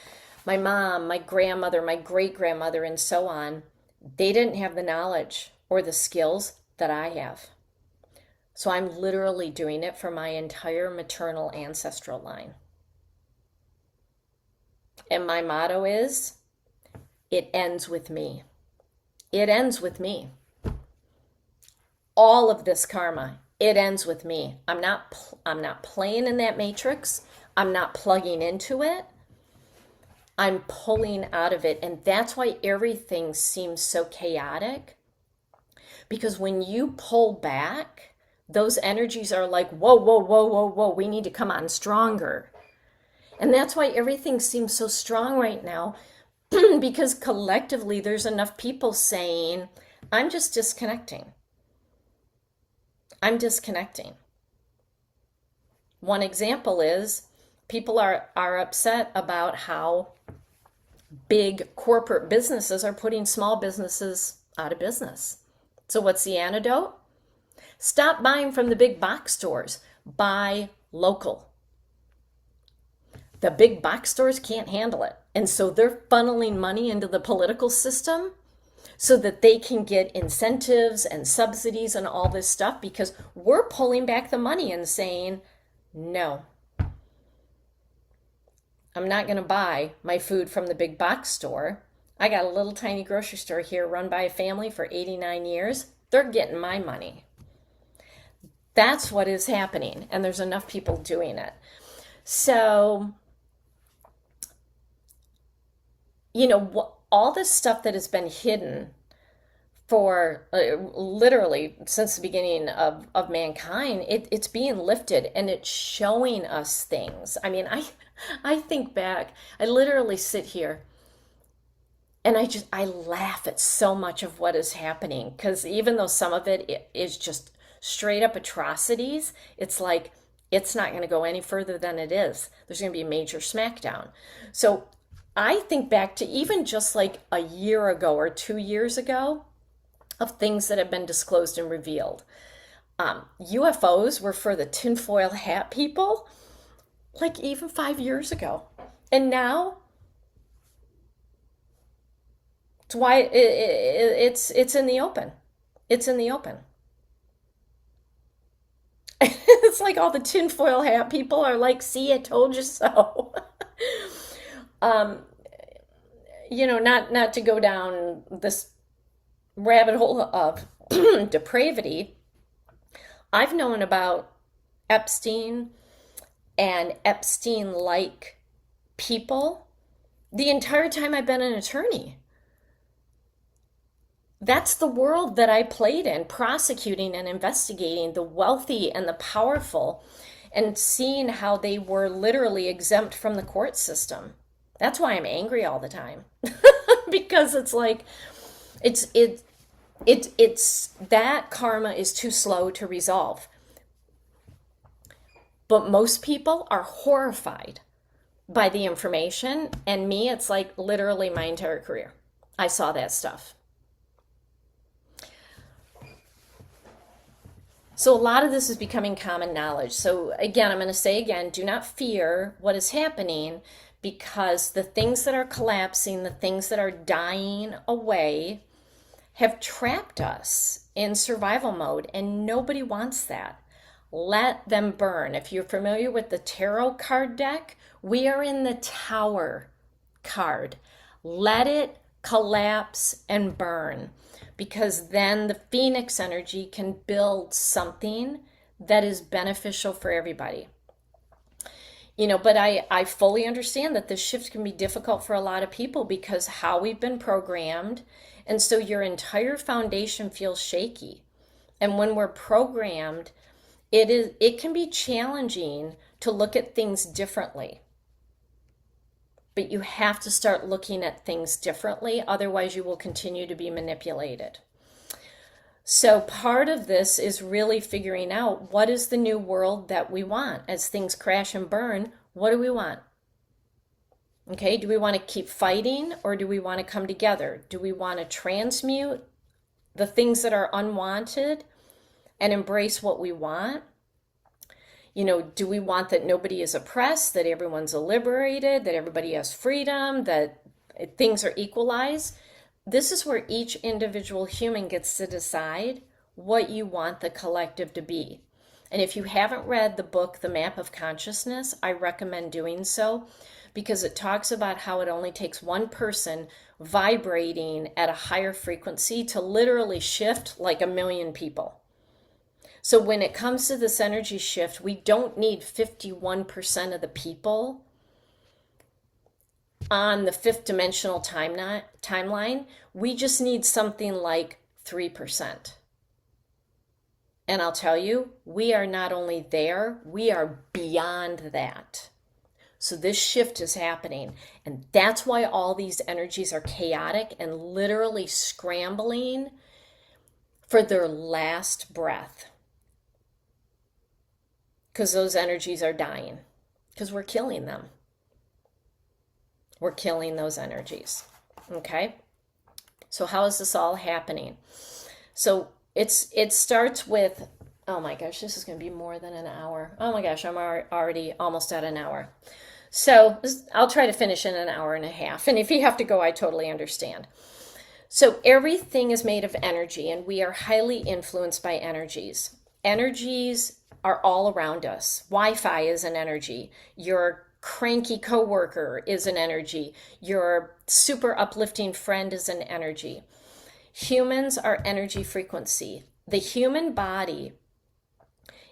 mom, my grandmother, my great-grandmother, and so on, they didn't have the knowledge or the skills that I have. So I'm literally doing it for my entire maternal ancestral line. And my motto is, it ends with me. It ends with me. All of this karma, it ends with me. I'm not playing in that matrix. I'm not plugging into it. I'm pulling out of it. And that's why everything seems so chaotic. Because when you pull back, those energies are like, whoa, whoa, whoa, whoa, whoa, we need to come on stronger. And that's why everything seems so strong right now, because collectively there's enough people saying, I'm just disconnecting. I'm disconnecting. One example is people are upset about how big corporate businesses are putting small businesses out of business. So what's the antidote? Stop buying from the big box stores. Buy local. The big box stores can't handle it. And so they're funneling money into the political system so that they can get incentives and subsidies and all this stuff, because we're pulling back the money and saying, no, I'm not going to buy my food from the big box store. I got a little tiny grocery store here run by a family for 89 years. They're getting my money. That's what is happening, and there's enough people doing it. So, you know, all this stuff that has been hidden for literally since the beginning of mankind, it's being lifted, and it's showing us things. I mean, I think back, I literally sit here and I laugh at so much of what is happening, because even though some of it is just straight up atrocities, it's like, it's not going to go any further than it is. There's going to be a major smackdown. So I think back to even just like a year ago or 2 years ago of things that have been disclosed and revealed. UFOs were for the tinfoil hat people, like even 5 years ago. And now it's why it's in the open. It's in the open. It's like all the tinfoil hat people are like, see, I told you so. um, not to go down this rabbit hole of depravity. I've known about Epstein and Epstein-like people the entire time I've been an attorney. That's the world that I played in, prosecuting and investigating the wealthy and the powerful and seeing how they were literally exempt from the court system. That's why I'm angry all the time. Because it's like it's that karma is too slow to resolve. But most people are horrified by the information, and me, it's like literally my entire career. I saw that stuff. So a lot of this is becoming common knowledge. So again, I'm going to say again, do not fear what is happening, because the things that are collapsing, the things that are dying away, have trapped us in survival mode, and nobody wants that. Let them burn. If you're familiar with the tarot card deck, we are in the Tower card. Let it collapse and burn, because then the Phoenix energy can build something that is beneficial for everybody. But I fully understand that this shift can be difficult for a lot of people because how we've been programmed. And so your entire foundation feels shaky. And when we're programmed, it can be challenging to look at things differently. But you have to start looking at things differently. Otherwise, you will continue to be manipulated. So part of this is really figuring out what is the new world that we want. As things crash and burn, what do we want? Okay, do we want to keep fighting, or do we want to come together? Do we want to transmute the things that are unwanted and embrace what we want? Do we want that nobody is oppressed, that everyone's liberated, that everybody has freedom, that things are equalized? This is where each individual human gets to decide what you want the collective to be. And if you haven't read the book, The Map of Consciousness, I recommend doing so, because it talks about how it only takes one person vibrating at a higher frequency to literally shift like a million people. So when it comes to this energy shift, we don't need 51% of the people on the fifth dimensional timeline. We just need something like 3%. And I'll tell you, we are not only there, we are beyond that. So this shift is happening. And that's why all these energies are chaotic and literally scrambling for their last breath. Because those energies are dying. Because we're killing them. We're killing those energies. Okay? So how is this all happening? So it starts with, oh my gosh, this is going to be more than an hour. Oh my gosh, I'm already almost at an hour. So I'll try to finish in an hour and a half. And if you have to go, I totally understand. So everything is made of energy, and we are highly influenced by energies. Energies are all around us. Wi-Fi is an energy. Your cranky coworker is an energy. Your super uplifting friend is an energy. Humans are energy frequency. The human body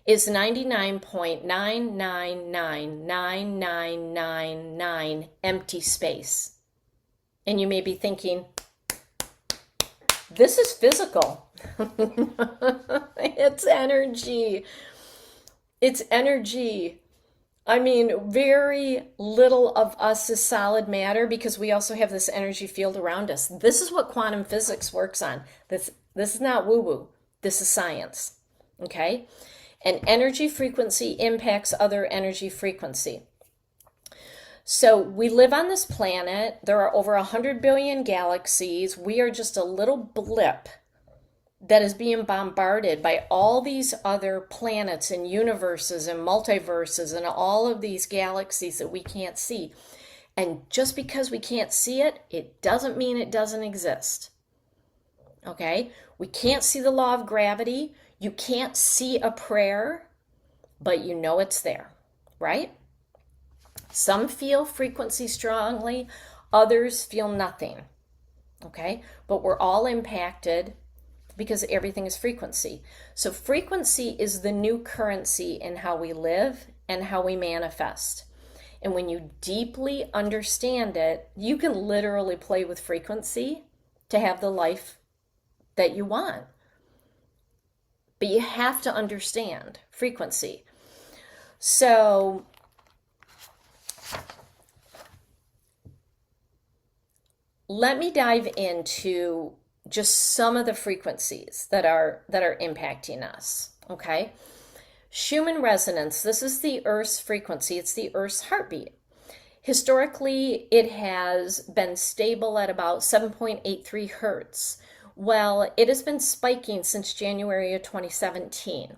is 99.9999999 empty space. And you may be thinking, this is physical. It's energy. It's energy. I mean, very little of us is solid matter, because we also have this energy field around us. This is what quantum physics works on. This is not woo-woo. This is science. Okay? And energy frequency impacts other energy frequency. So we live on this planet. There are over 100 billion galaxies. We are just a little blip that is being bombarded by all these other planets and universes and multiverses and all of these galaxies that we can't see. And just because we can't see it, it doesn't mean it doesn't exist. Okay? We can't see the law of gravity. You can't see a prayer, but you know it's there, right? Some feel frequency strongly, others feel nothing. Okay? But we're all impacted because everything is frequency. So frequency is the new currency in how we live and how we manifest. And when you deeply understand it, you can literally play with frequency to have the life that you want. But you have to understand frequency. So let me dive into just some of the frequencies that are impacting us, okay? Schumann resonance, this is the Earth's frequency, it's the Earth's heartbeat. Historically, it has been stable at about 7.83 hertz. Well, it has been spiking since January of 2017.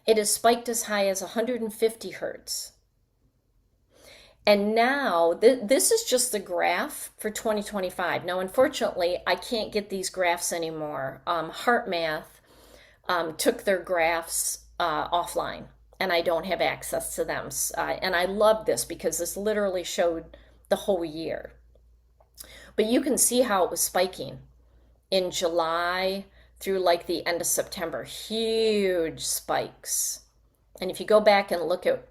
It has spiked as high as 150 hertz. And now, this is just the graph for 2025. Now, unfortunately, I can't get these graphs anymore. HeartMath took their graphs offline, and I don't have access to them. And I love this because this literally showed the whole year. But you can see how it was spiking in July through like the end of September. Huge spikes. And if you go back and look at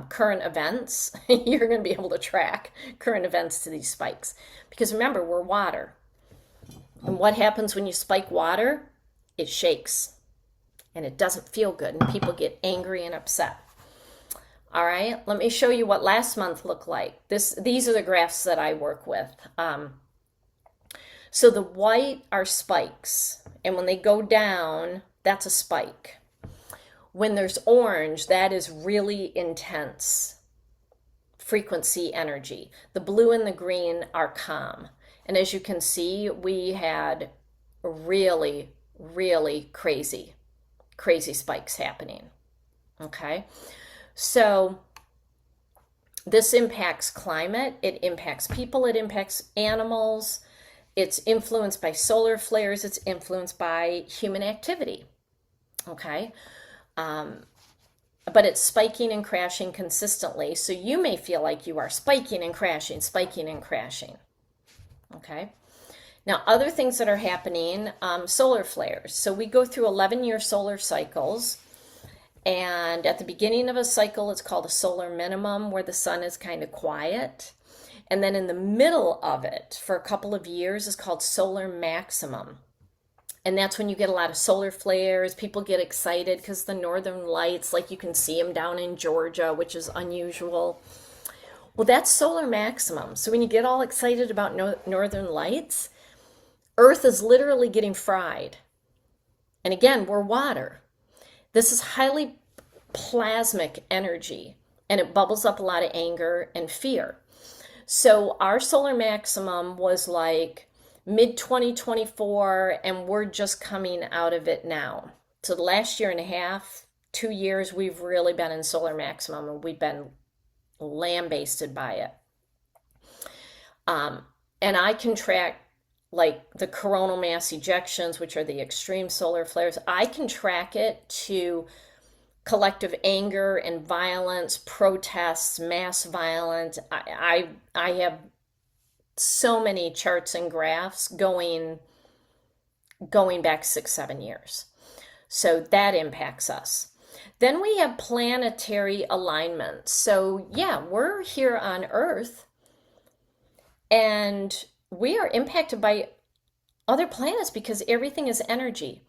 current events, you're going to be able to track current events to these spikes. Because remember, we're water. And what happens when you spike water? It shakes. And it doesn't feel good. And people get angry and upset. All right, let me show you what last month looked like. These are the graphs that I work with. So the white are spikes. And when they go down, that's a spike. When there's orange, that is really intense frequency energy. The blue and the green are calm. And as you can see, we had really, really crazy spikes happening. Okay? So this impacts climate, it impacts people, it impacts animals, it's influenced by solar flares, it's influenced by human activity. Okay? But it's spiking and crashing consistently. So you may feel like you are spiking and crashing, spiking and crashing. Okay. Now, other things that are happening, solar flares. So we go through 11-year solar cycles. And at the beginning of a cycle, it's called a solar minimum, where the sun is kind of quiet. And then in the middle of it, for a couple of years, is called solar maximum. And that's when you get a lot of solar flares. People get excited because the northern lights, like you can see them down in Georgia, which is unusual. Well, that's solar maximum. So when you get all excited about northern lights, Earth is literally getting fried. And again, we're water. This is highly plasmic energy, and it bubbles up a lot of anger and fear. So our solar maximum was like mid-2024, and we're just coming out of it now. So the last year and a half, 2 years, we've really been in solar maximum, and we've been lambasted by it. And I can track like the coronal mass ejections, which are the extreme solar flares. I can track it to collective anger and violence, protests, mass violence. I have so many charts and graphs going back 6-7 years. So that impacts us. Then we have planetary alignment. So yeah, we're here on Earth and we are impacted by other planets because everything is energy.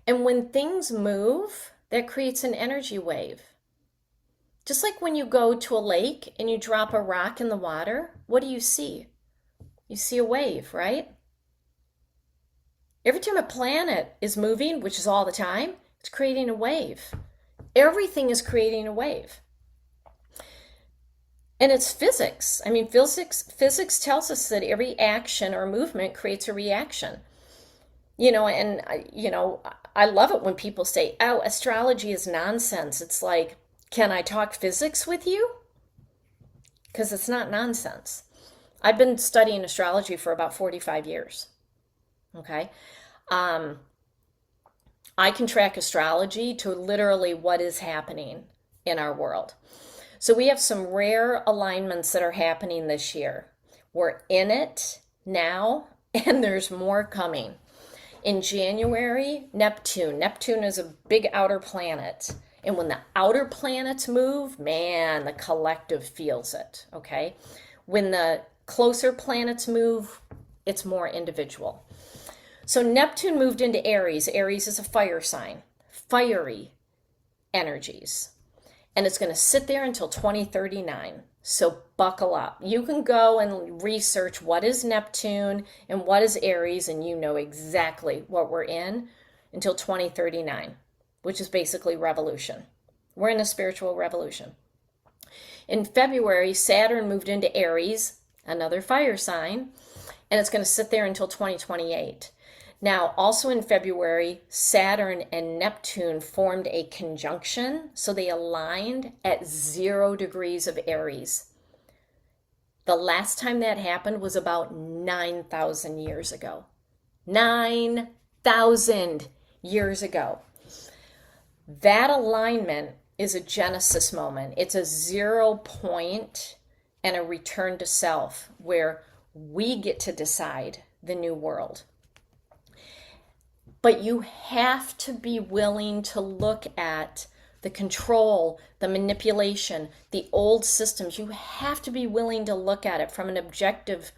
And when things move, that creates an energy wave. Just like when you go to a lake and you drop a rock in the water, what do you see? You see a wave, right? Every time a planet is moving, which is all the time, it's creating a wave. Everything is creating a wave. And it's physics. I mean, physics tells us that every action or movement creates a reaction. I love it when people say, oh, astrology is nonsense. It's like, can I talk physics with you? Because it's not nonsense. I've been studying astrology for about 45 years. Okay. Um, I can track astrology to literally what is happening in our world. So we have some rare alignments that are happening this year. We're in it now, and there's more coming. In January, Neptune. Neptune is a big outer planet. And when the outer planets move, man, the collective feels it, okay? When the closer planets move, it's more individual. So Neptune moved into Aries. Aries is a fire sign, fiery energies. And it's going to sit there until 2039. So buckle up. You can go and research what is Neptune and what is Aries, and you know exactly what we're in until 2039, which is basically revolution. We're in a spiritual revolution. In February, Saturn moved into Aries, another fire sign, and it's going to sit there until 2028. Now, also in February, Saturn and Neptune formed a conjunction, so they aligned at 0 degrees of Aries. The last time that happened was about 9,000 years ago. 9,000 years ago. That alignment is a Genesis moment. It's a 0 point and a return to self where we get to decide the new world. But you have to be willing to look at the control, the manipulation, the old systems. You have to be willing to look at it from an objective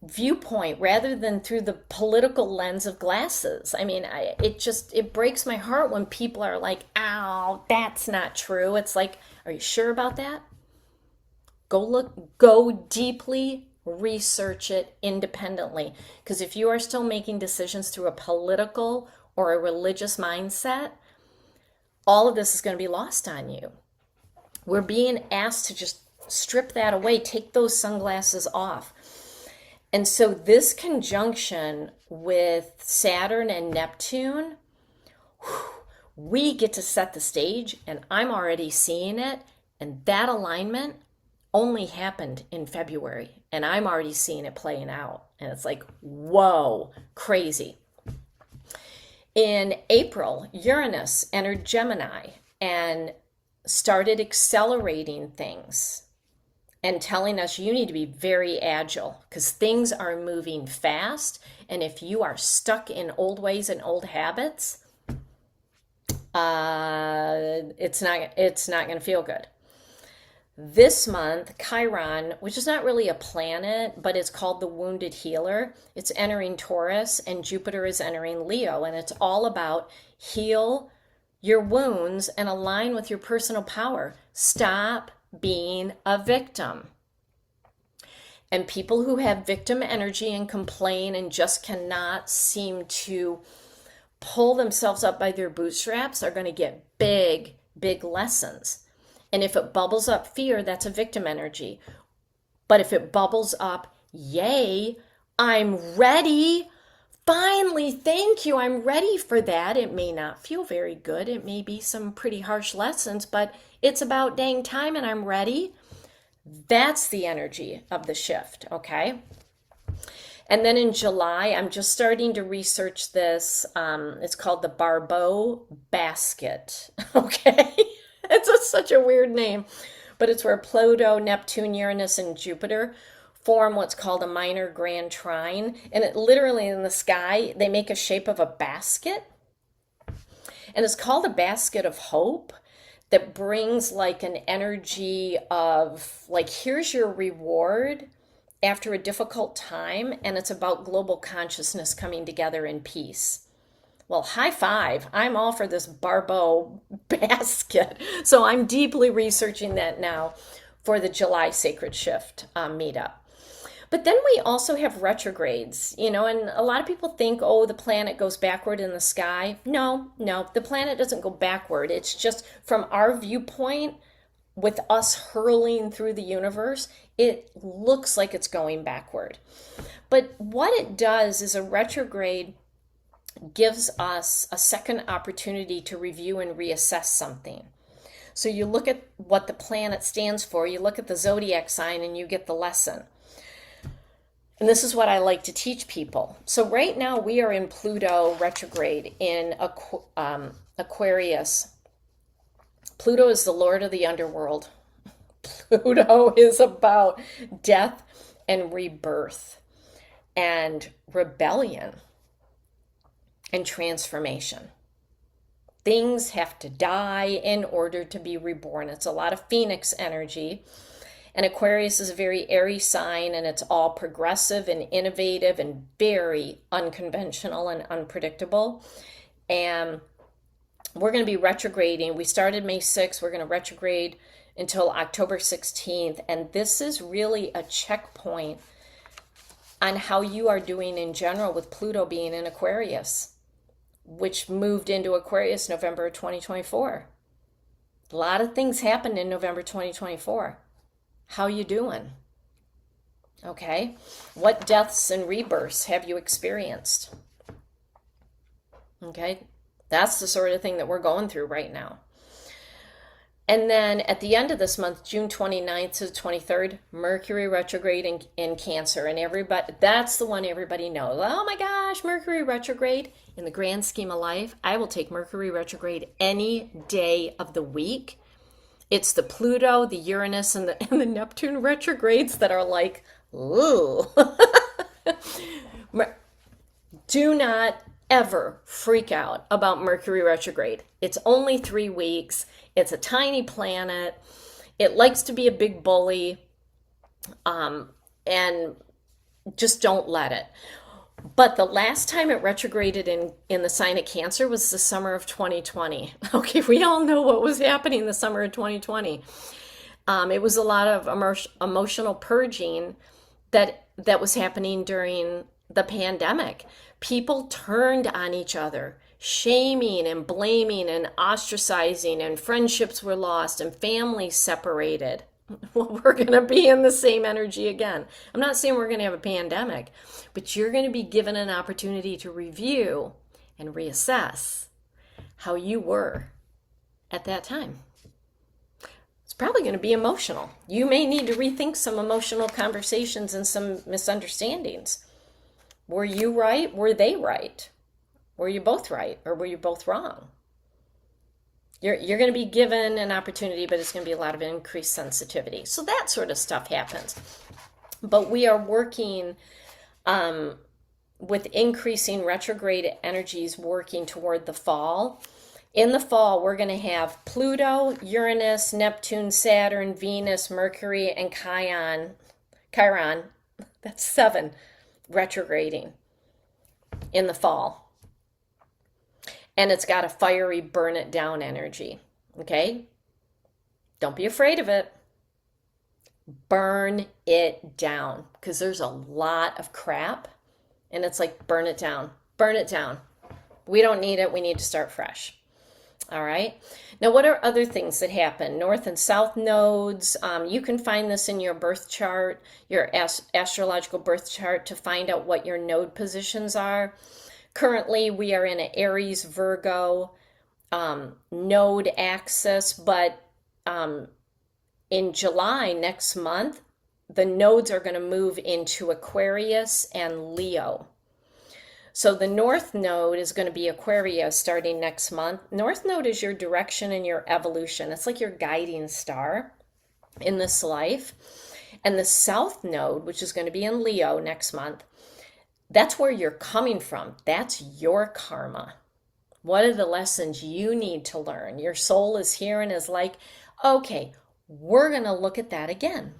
viewpoint rather than through the political lens of glasses. I mean, it breaks my heart when people are like, "Ow, that's not true." It's like, are you sure about that? Go deeply, research it independently. Because if you are still making decisions through a political or a religious mindset, all of this is going to be lost on you. We're being asked to just strip that away, take those sunglasses off. And so this conjunction with Saturn and Neptune, we get to set the stage, and I'm already seeing it. And that alignment only happened in February, and I'm already seeing it playing out. And it's like, whoa, crazy. In April, Uranus entered Gemini and started accelerating things and telling us you need to be very agile because things are moving fast. And if you are stuck in old ways and old habits, it's not going to feel good. This month, Chiron, which is not really a planet, but it's called the Wounded Healer, it's entering Taurus, and Jupiter is entering Leo, and it's all about heal your wounds and align with your personal power. Stop being a victim. And people who have victim energy and complain and just cannot seem to pull themselves up by their bootstraps are going to get big, big lessons. And if it bubbles up fear, that's a victim energy. But if it bubbles up, yay, I'm ready. Finally, thank you. I'm ready for that. It may not feel very good. It may be some pretty harsh lessons, but it's about dang time and I'm ready. That's the energy of the shift, okay? And then in July, I'm just starting to research this. It's called the Barbeau Basket, okay? It's such a weird name, but it's where Pluto, Neptune, Uranus, and Jupiter form what's called a minor grand trine. And it literally in the sky, they make a shape of a basket. And it's called a basket of hope that brings like an energy of like, here's your reward after a difficult time. And it's about global consciousness coming together in peace. Well, high five. I'm all for this Barbeau basket. So I'm deeply researching that now for the July Sacred Shift meetup. But then we also have retrogrades, and a lot of people think, oh, the planet goes backward in the sky. No, the planet doesn't go backward. It's just from our viewpoint, with us hurling through the universe, it looks like it's going backward. But what it does is a retrograde gives us a second opportunity to review and reassess something. So you look at what the planet stands for, you look at the zodiac sign, and you get the lesson. And this is what I like to teach people. So right now we are in Pluto retrograde in Aquarius. Pluto is the lord of the underworld. Pluto is about death and rebirth and rebellion and transformation. Things have to die in order to be reborn. It's a lot of phoenix energy. And Aquarius is a very airy sign, and it's all progressive and innovative and very unconventional and unpredictable. And we're going to be retrograding. We started May 6th. We're going to retrograde until October 16th. And this is really a checkpoint on how you are doing in general with Pluto being in Aquarius, which moved into Aquarius November 2024. A lot of things happened in November 2024. How you doing? Okay. What deaths and rebirths have you experienced? Okay. That's the sort of thing that we're going through right now. And then at the end of this month, June 29th to the 23rd, Mercury retrograde in Cancer. And everybody, that's the one everybody knows. Oh my gosh, Mercury retrograde. In the grand scheme of life, I will take Mercury retrograde any day of the week. It's the Pluto, the Uranus, and the Neptune retrogrades that are like, ooh. Do not ever freak out about Mercury retrograde. It's only 3 weeks. It's a tiny planet. It likes to be a big bully. And just don't let it. But the last time it retrograded in the sign of Cancer was the summer of 2020. Okay, we all know what was happening in the summer of 2020. It was a lot of emotional purging that was happening during the pandemic. People turned on each other, shaming and blaming and ostracizing, and friendships were lost and families separated. Well, we're going to be in the same energy again. I'm not saying we're going to have a pandemic, but you're going to be given an opportunity to review and reassess how you were at that time. It's probably going to be emotional. You may need to rethink some emotional conversations and some misunderstandings. Were you right? Were they right? Were you both right? Or were you both wrong? You're going to be given an opportunity, but it's going to be a lot of increased sensitivity. So that sort of stuff happens. But we are working with increasing retrograde energies working toward the fall. In the fall, we're going to have Pluto, Uranus, Neptune, Saturn, Venus, Mercury, and Chiron, that's 7, retrograding in the fall. And it's got a fiery burn it down energy. Okay? Don't be afraid of it. Burn it down. Because there's a lot of crap. And it's like, burn it down. Burn it down. We don't need it. We need to start fresh. All right? Now, what are other things that happen? North and south nodes. You can find this in your birth chart, your astrological birth chart, to find out what your node positions are. Currently, we are in an Aries Virgo node axis, but in July next month, the nodes are going to move into Aquarius and Leo. So the North Node is going to be Aquarius starting next month. North Node is your direction and your evolution. It's like your guiding star in this life. And the South Node, which is going to be in Leo next month, that's where you're coming from. That's your karma. What are the lessons you need to learn? Your soul is here and is like, okay, we're going to look at that again.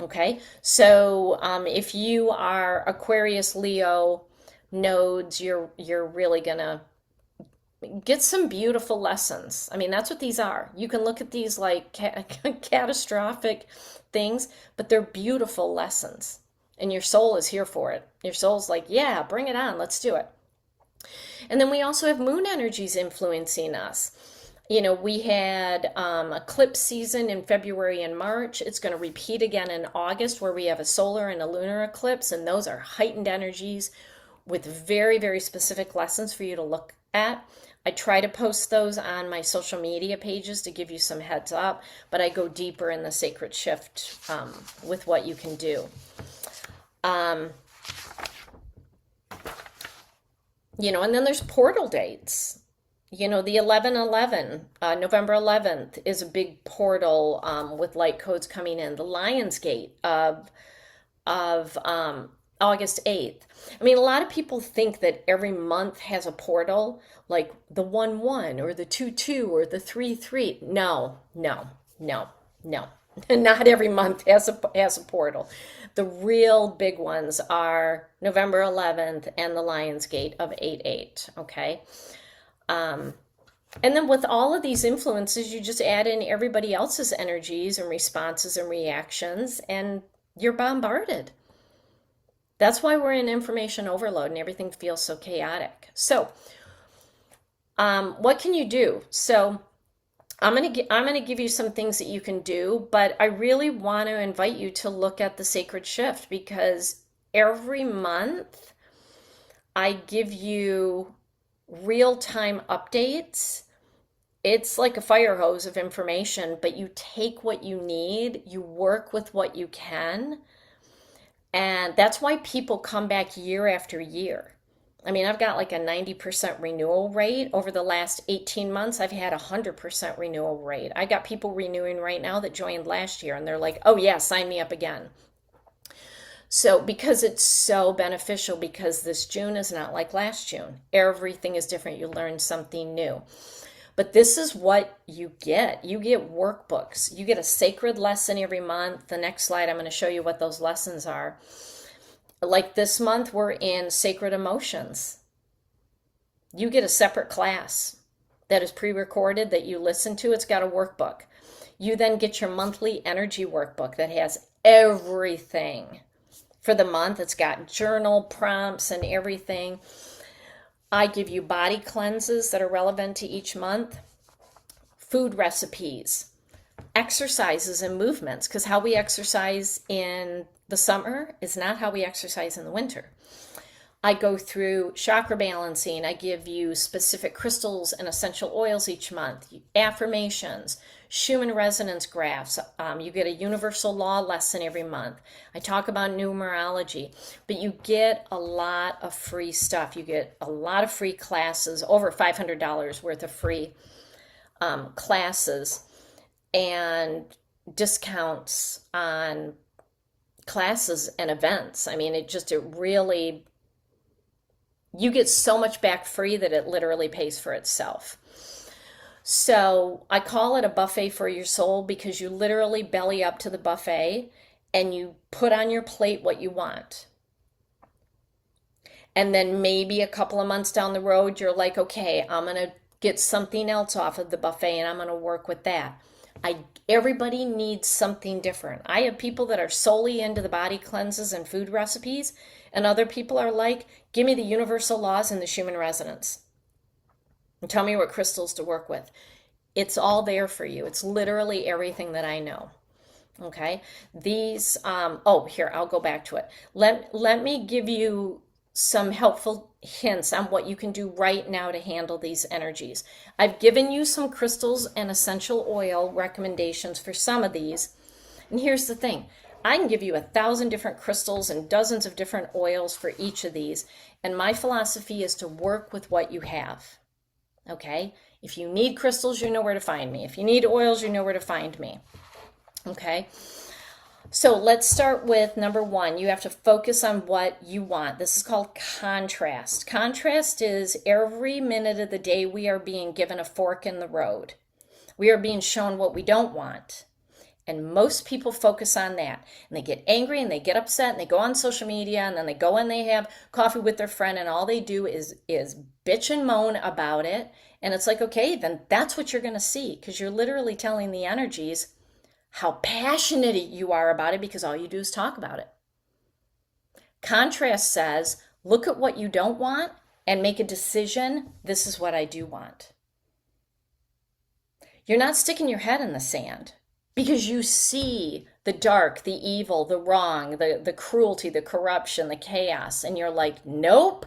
Okay, so if you are Aquarius, Leo nodes, you're really going to get some beautiful lessons. I mean, that's what these are. You can look at these like catastrophic things, but they're beautiful lessons. And your soul is here for it. Your soul's like, yeah, bring it on. Let's do it. And then we also have moon energies influencing us. We had eclipse season in February and March. It's going to repeat again in August, where we have a solar and a lunar eclipse, and those are heightened energies with very, very specific lessons for you to look at. I try to post those on my social media pages to give you some heads up, but I go deeper in the sacred shift with what you can do. Um, and then there's portal dates. The 11/11, November 11th is a big portal with light codes coming in. The Lion's Gate of August 8th. I mean, a lot of people think that every month has a portal, like the 1/1 or the 2/2 or the 3/3. No, no, no, no. Not every month has a portal. The real big ones are November 11th and the Lion's Gate of 8/8. Okay. Um, and then with all of these influences, you just add in everybody else's energies and responses and reactions, and you're bombarded. That's why we're in information overload and everything feels so chaotic. So, what can you do? So, I'm gonna give you some things that you can do, but I really want to invite you to look at the sacred shift, because every month I give you real-time updates. It's like a fire hose of information, but you take what you need, you work with what you can, and that's why people come back year after year. I mean, I've got like a 90% renewal rate. Over the last 18 months, I've had a 100% renewal rate. I got people renewing right now that joined last year, and they're like, oh yeah, sign me up again. So, because it's so beneficial, because this June is not like last June. Everything is different. You learn something new. But this is what you get. You get workbooks. You get a sacred lesson every month. The next slide, I'm going to show you what those lessons are. Like this month, we're in sacred emotions. You get a separate class that is pre-recorded that you listen to. It's got a workbook. You then get your monthly energy workbook that has everything for the month. It's got journal prompts and everything. I give you body cleanses that are relevant to each month, food recipes, exercises and movements, because how we exercise in the summer is not how we exercise in the winter. I go through chakra balancing. I give you specific crystals and essential oils each month, affirmations, Schumann resonance graphs. You get a universal law lesson every month. I talk about numerology, but you get a lot of free stuff. You get a lot of free classes, over $500 worth of free classes, and discounts on classes and events. I mean, it really, you get so much back free that it literally pays for itself. So I call it a buffet for your soul, because you literally belly up to the buffet and you put on your plate what you want. And then maybe a couple of months down the road, you're like, okay, I'm going to get something else off of the buffet and I'm going to work with that. Everybody needs something different. I have people that are solely into the body cleanses and food recipes, and other people are like, give me the universal laws and the Schumann resonance. And tell me what crystals to work with. It's all there for you. It's literally everything that I know. Okay. Here, I'll go back to it. Let me give you some helpful hints on what you can do right now to handle these energies. I've given you some crystals and essential oil recommendations for some of these. And here's the thing. I can give you 1,000 different crystals and dozens of different oils for each of these. And my philosophy is to work with what you have. Okay? If you need crystals, you know where to find me. If you need oils, you know where to find me. Okay? So let's start with number one. You have to focus on what you want. This is called contrast. Contrast is every minute of the day we are being given a fork in the road. We are being shown what we don't want. And most people focus on that. And they get angry and they get upset and they go on social media and then they go and they have coffee with their friend and all they do is bitch and moan about it. And it's like, okay, then that's what you're going to see, because you're literally telling the energies how passionate you are about it, because all you do is talk about it. Contrast says, look at what you don't want and make a decision. This is what I do want. You're not sticking your head in the sand because you see the dark, the evil, the wrong, the cruelty, the corruption, the chaos, and you're like, nope,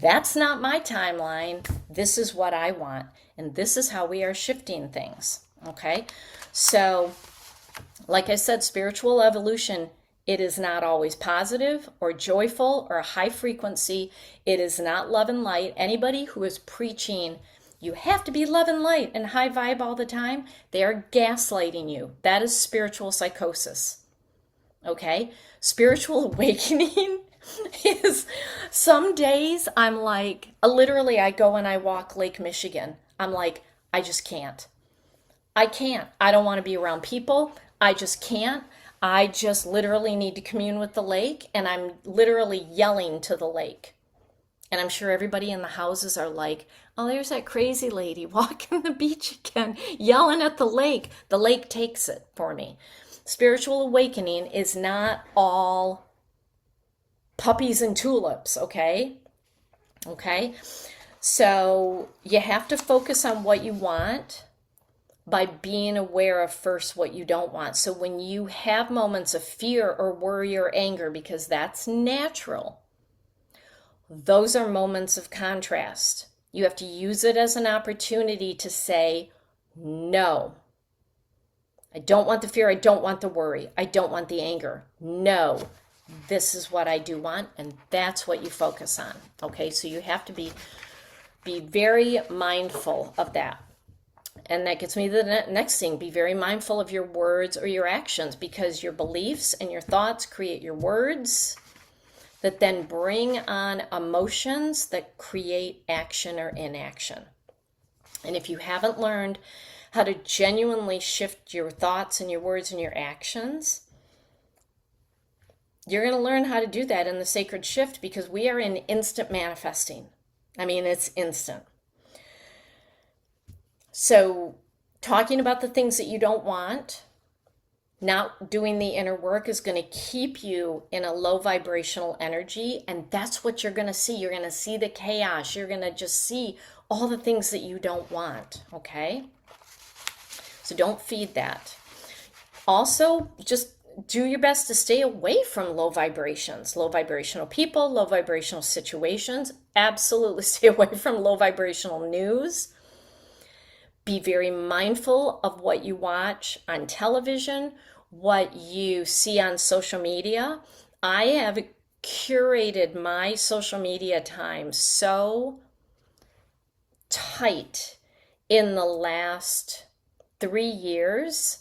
that's not my timeline. This is what I want. And this is how we are shifting things. Okay? So, like I said, spiritual evolution, it is not always positive or joyful or high frequency. It is not love and light. Anybody who is preaching, you have to be love and light and high vibe all the time, they are gaslighting you. That is spiritual psychosis. Okay? Spiritual awakening is some days I'm like, literally, I go and I walk Lake Michigan. I'm like, I just can't. I can't. I don't want to be around people. I just can't. I just literally need to commune with the lake, and I'm literally yelling to the lake. And I'm sure everybody in the houses are like, oh, there's that crazy lady walking the beach again, yelling at the lake. The lake takes it for me. Spiritual awakening is not all puppies and tulips, okay? Okay? So you have to focus on what you want by being aware of first what you don't want. So when you have moments of fear or worry or anger, because that's natural, those are moments of contrast. You have to use it as an opportunity to say, no, I don't want the fear. I don't want the worry. I don't want the anger. No, this is what I do want. And that's what you focus on. Okay. So you have to be very mindful of that. And that gets me to the next thing. Be very mindful of your words or your actions, because your beliefs and your thoughts create your words that then bring on emotions that create action or inaction. And if you haven't learned how to genuinely shift your thoughts and your words and your actions, you're going to learn how to do that in the sacred shift, because we are in instant manifesting. I mean, it's instant. So talking about the things that you don't want, not doing the inner work, is going to keep you in a low vibrational energy. And that's what you're going to see. You're going to see the chaos. You're going to just see all the things that you don't want. Okay? So don't feed that. Also, just do your best to stay away from low vibrations, low vibrational people, low vibrational situations. Absolutely stay away from low vibrational news. Be very mindful of what you watch on television, what you see on social media. I have curated my social media time so tight in the last 3 years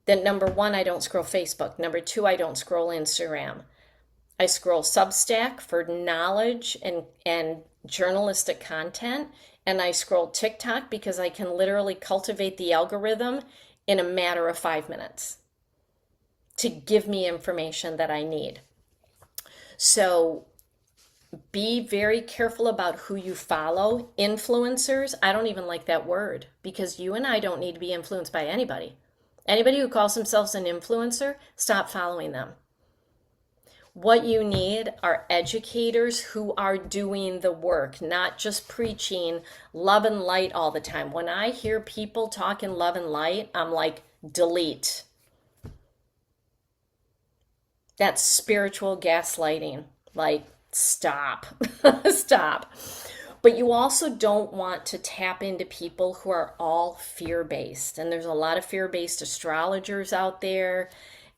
that, number one, I don't scroll Facebook. Number two, I don't scroll Instagram. I scroll Substack for knowledge and journalistic content. And I scroll TikTok because I can literally cultivate the algorithm in a matter of 5 minutes to give me information that I need. So be very careful about who you follow. Influencers, I don't even like that word, because you and I don't need to be influenced by anybody. Anybody who calls themselves an influencer, stop following them. What you need are educators who are doing the work, not just preaching love and light all the time. When I hear people talking love and light, I'm like, delete. That's spiritual gaslighting. Like, stop. Stop. But you also don't want to tap into people who are all fear-based. And there's a lot of fear-based astrologers out there.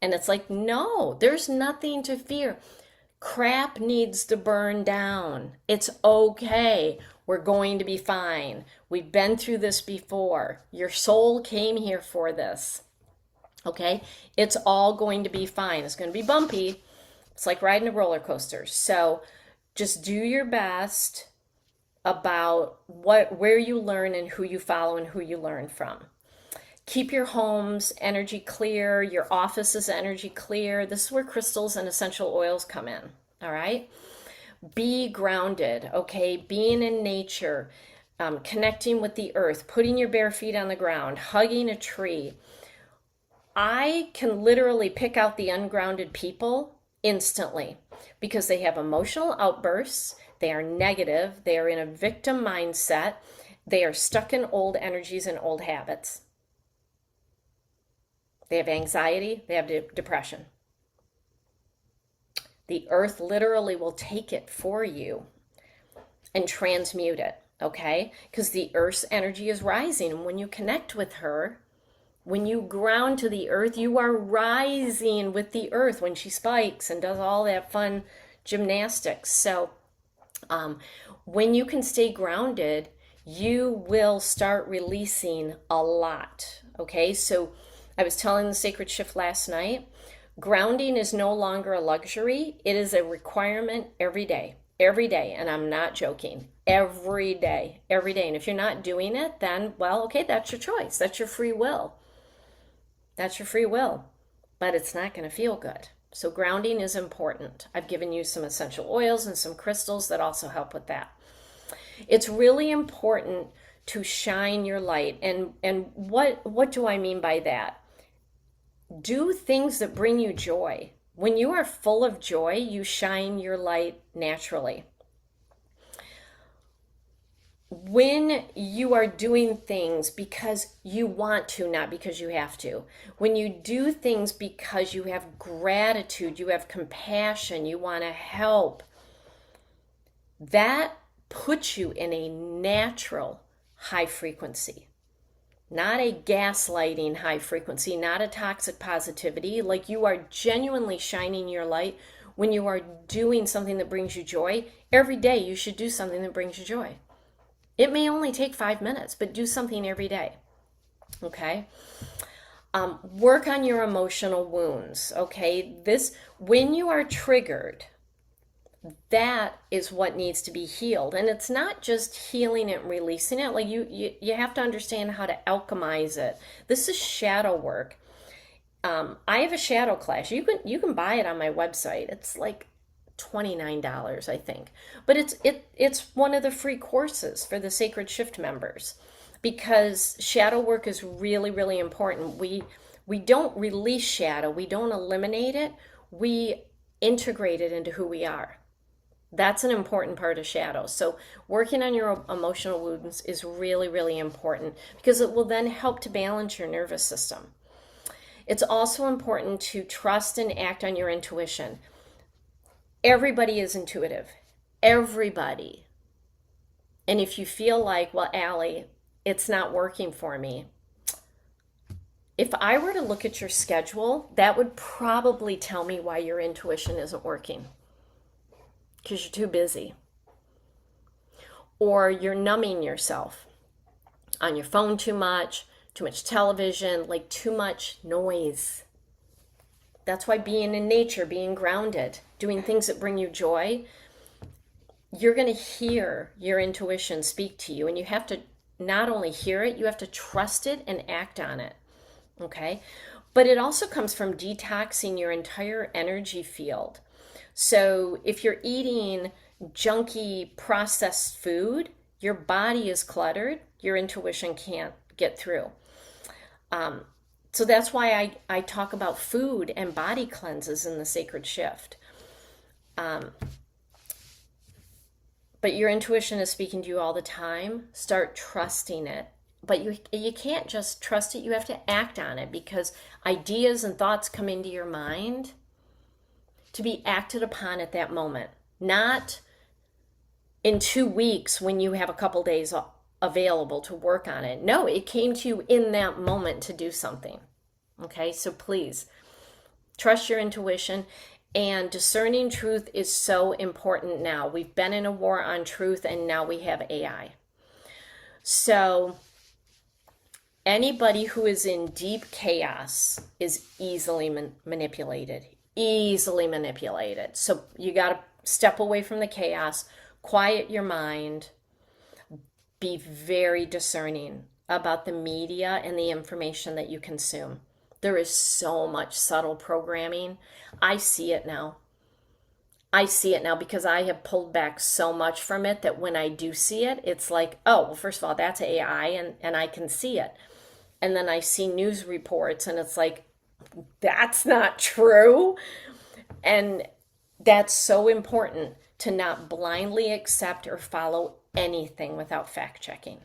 And it's like, no, there's nothing to fear. Crap needs to burn down. It's okay. We're going to be fine. We've been through this before. Your soul came here for this. Okay? It's all going to be fine. It's going to be bumpy. It's like riding a roller coaster. So just do your best about where you learn and who you follow and who you learn from. Keep your home's energy clear, your office's energy clear. This is where crystals and essential oils come in, all right? Be grounded, okay? Being in nature, connecting with the earth, putting your bare feet on the ground, hugging a tree. I can literally pick out the ungrounded people instantly because they have emotional outbursts, they are negative, they are in a victim mindset, They are stuck in old energies and old habits. They have anxiety, they have depression. The earth literally will take it for you and transmute it, okay? Because the earth's energy is rising. And when you connect with her, when you ground to the earth, you are rising with the earth when she spikes and does all that fun gymnastics. So when you can stay grounded, you will start releasing a lot, okay? So I was telling the Sacred Shift last night, grounding is no longer a luxury. It is a requirement every day. Every day, and I'm not joking. Every day, every day. And if you're not doing it, then, well, okay, that's your choice. That's your free will. That's your free will. But it's not going to feel good. So grounding is important. I've given you some essential oils and some crystals that also help with that. It's really important to shine your light. And what do I mean by that? Do things that bring you joy. When you are full of joy, you shine your light naturally. When you are doing things because you want to, not because you have to. When you do things because you have gratitude, you have compassion, you want to help, that puts you in a natural high frequency. Not a gaslighting high frequency, not a toxic positivity. Like, you are genuinely shining your light when you are doing something that brings you joy. Every day you should do something that brings you joy. It may only take 5 minutes, but do something every day. Okay? Work on your emotional wounds. Okay? When you are triggered, that is what needs to be healed. And it's not just healing it and releasing it. Like, you have to understand how to alchemize it. This is shadow work. I have a shadow class. You can buy it on my website. It's like $29, I think. But it's one of the free courses for the Sacred Shift members, because shadow work is really, really important. We don't release shadow. We don't eliminate it. We integrate it into who we are. That's an important part of shadow. So working on your emotional wounds is really, really important, because it will then help to balance your nervous system. It's also important to trust and act on your intuition. Everybody is intuitive. Everybody. And if you feel like, well, Allie, it's not working for me. If I were to look at your schedule, that would probably tell me why your intuition isn't working. Because you're too busy. Or you're numbing yourself on your phone too much television, like too much noise. That's why being in nature, being grounded, doing things that bring you joy, you're going to hear your intuition speak to you. And you have to not only hear it, you have to trust it and act on it. Okay? But it also comes from detoxing your entire energy field. So if you're eating junky processed food, your body is cluttered, your intuition can't get through. So that's why I talk about food and body cleanses in the Sacred Shift. But your intuition is speaking to you all the time. Start trusting it. But you can't just trust it, you have to act on it, because ideas and thoughts come into your mind to be acted upon at that moment, not in 2 weeks when you have a couple days available to work on it. No, it came to you in that moment to do something. Okay, so please trust your intuition. And discerning truth is so important now. We've been in a war on truth, and now we have AI. So anybody who is in deep chaos is easily manipulated. Easily manipulated. So you got to step away from the chaos, quiet your mind, be very discerning about the media and the information that you consume. There is so much subtle programming. I see it now. I see it now because I have pulled back so much from it that when I do see it, it's like, oh, well, first of all, that's AI and I can see it. And then I see news reports and it's like, that's not true. And that's so important, to not blindly accept or follow anything without fact checking.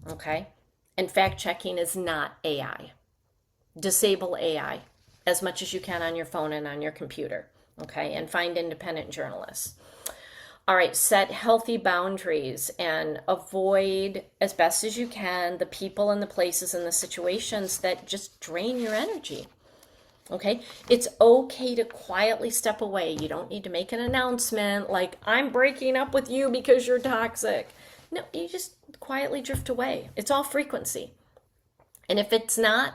Okay? And fact checking is not AI. Disable AI as much as you can on your phone and on your computer. Okay? And find independent journalists. All right, set healthy boundaries and avoid as best as you can the people and the places and the situations that just drain your energy. Okay, it's okay to quietly step away. You don't need to make an announcement like, I'm breaking up with you because you're toxic. No, you just quietly drift away. It's all frequency. And if it's not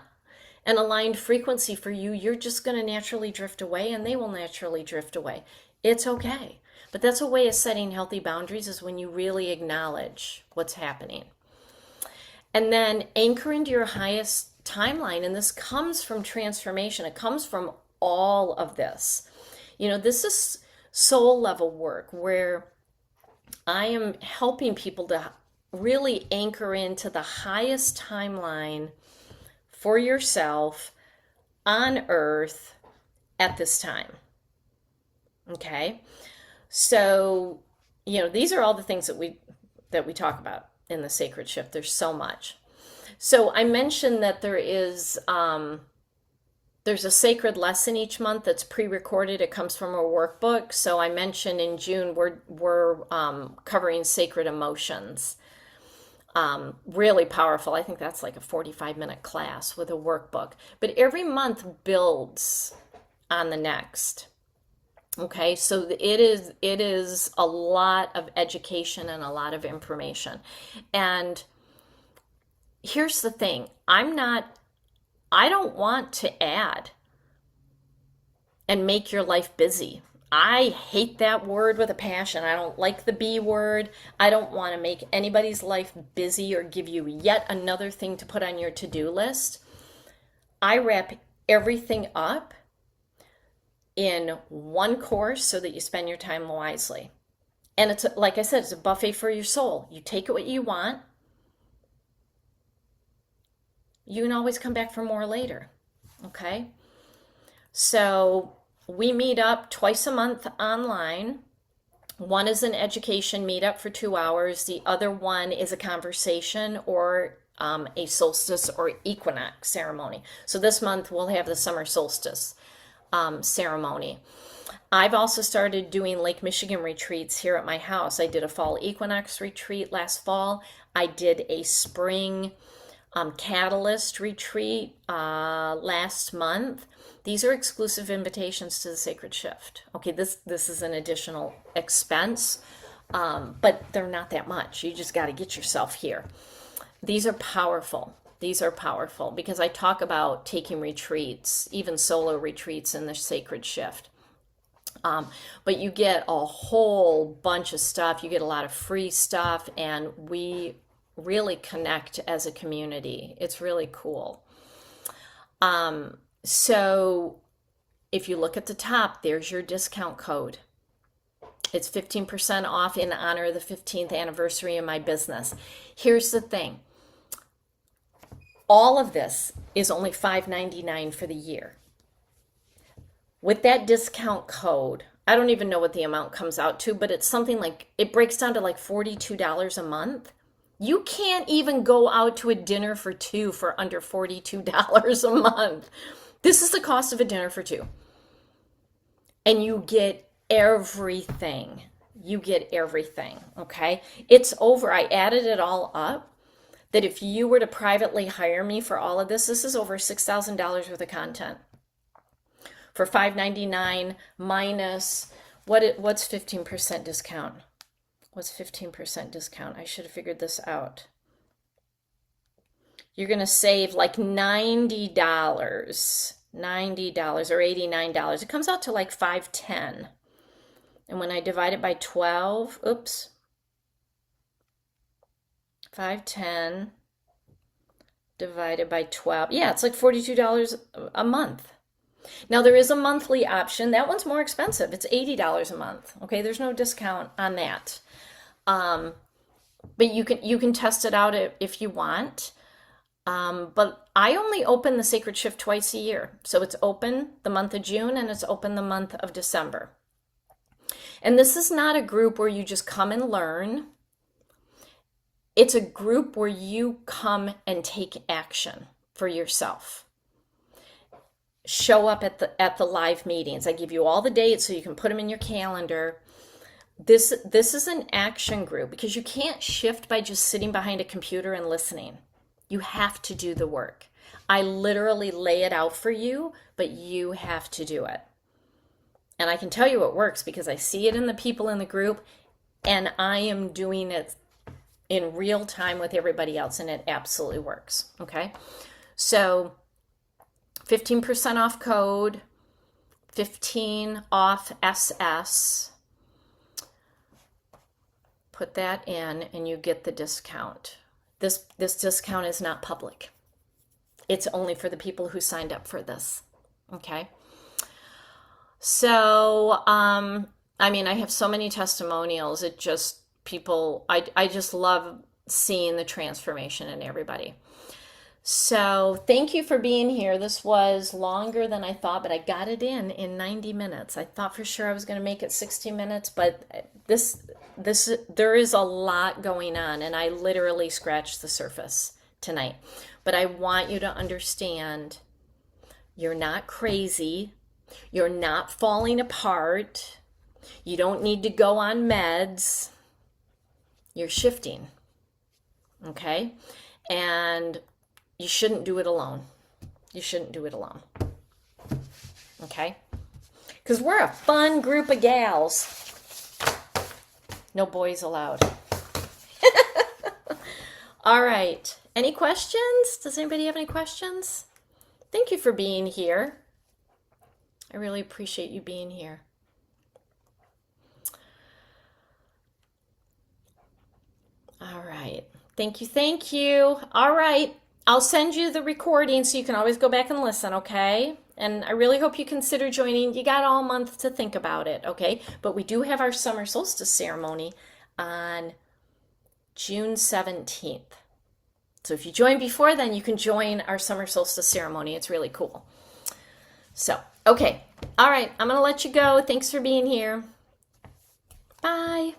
an aligned frequency for you, you're just going to naturally drift away and they will naturally drift away. It's okay. But that's a way of setting healthy boundaries, is when you really acknowledge what's happening. And then anchor into your highest timeline. And this comes from transformation. It comes from all of this. This is soul level work where I am helping people to really anchor into the highest timeline for yourself on earth at this time. Okay? So, these are all the things that we talk about in the sacred shift. There's so much. So I mentioned that there's a sacred lesson each month that's pre-recorded. It comes from a workbook. So I mentioned in June we're covering sacred emotions. Really powerful. I think that's like a 45-minute class with a workbook. But every month builds on the next. Okay, so it is a lot of education and a lot of information. And here's the thing, I don't want to add and make your life busy. I hate that word with a passion. I don't like the B word. I don't want to make anybody's life busy or give you yet another thing to put on your to-do list. I wrap everything up in one course so that you spend your time wisely. And it's, like I said, it's a buffet for your soul. You take it what you want. You can always come back for more later. Okay? So we meet up twice a month online. One is an education meetup for 2 hours. The other one is a conversation or a solstice or equinox ceremony. So this month we'll have the summer solstice ceremony. I've also started doing Lake Michigan retreats here at my house. I did a fall equinox retreat last fall. I did a spring catalyst retreat last month. These are exclusive invitations to the Sacred Shift. Okay, this is an additional expense, but they're not that much. You just got to get yourself here. These are powerful. These are powerful because I talk about taking retreats, even solo retreats in the Sacred Shift. But you get a whole bunch of stuff. You get a lot of free stuff, and we really connect as a community. It's really cool. So if you look at the top, there's your discount code. It's 15% off in honor of the 15th anniversary of my business. Here's the thing. All of this is only $5.99 for the year. With that discount code, I don't even know what the amount comes out to, but it's something like, it breaks down to like $42 a month. You can't even go out to a dinner for two for under $42 a month. This is the cost of a dinner for two. And you get everything. You get everything, okay? It's over. I added it all up. That if you were to privately hire me for all of this, this is over $6,000 worth of content. For $5.99 minus, what's 15% discount? What's 15% discount? I should have figured this out. You're going to save like $90, $90 or $89. It comes out to like $510. And when I divide it by 12, oops, 510 divided by 12. Yeah, it's like $42 a month. Now there is a monthly option. That one's more expensive. It's $80 a month. Okay, there's no discount on that. But you can test it out if you want. But I only open the Sacred Shift twice a year. So it's open the month of June and it's open the month of December. And this is not a group where you just come and learn. It's a group where you come and take action for yourself. Show up at the live meetings. I give you all the dates so you can put them in your calendar. This is an action group because you can't shift by just sitting behind a computer and listening. You have to do the work. I literally lay it out for you, but you have to do it. And I can tell you it works because I see it in the people in the group, and I am doing it in real time with everybody else, and it absolutely works. Okay? So 15% off code, 15 off SS. Put that in and you get the discount. This discount is not public. It's only for the people who signed up for this. Okay? So, I mean, I have so many testimonials. It just, people, I just love seeing the transformation in everybody. So thank you for being here. This was longer than I thought, but I got it in 90 minutes. I thought for sure I was going to make it 60 minutes, but there is a lot going on, and I literally scratched the surface tonight. But I want you to understand you're not crazy. You're not falling apart. You don't need to go on meds. You're shifting. Okay? And you shouldn't do it alone. You shouldn't do it alone. Okay? Because we're a fun group of gals. No boys allowed. All right. Any questions? Does anybody have any questions? Thank you for being here. I really appreciate you being here. All right. Thank you. Thank you. All right. I'll send you the recording so you can always go back and listen, okay? And I really hope you consider joining. You got all month to think about it, okay? But we do have our summer solstice ceremony on June 17th. So if you join before then, you can join our summer solstice ceremony. It's really cool. So, okay. All right. I'm going to let you go. Thanks for being here. Bye.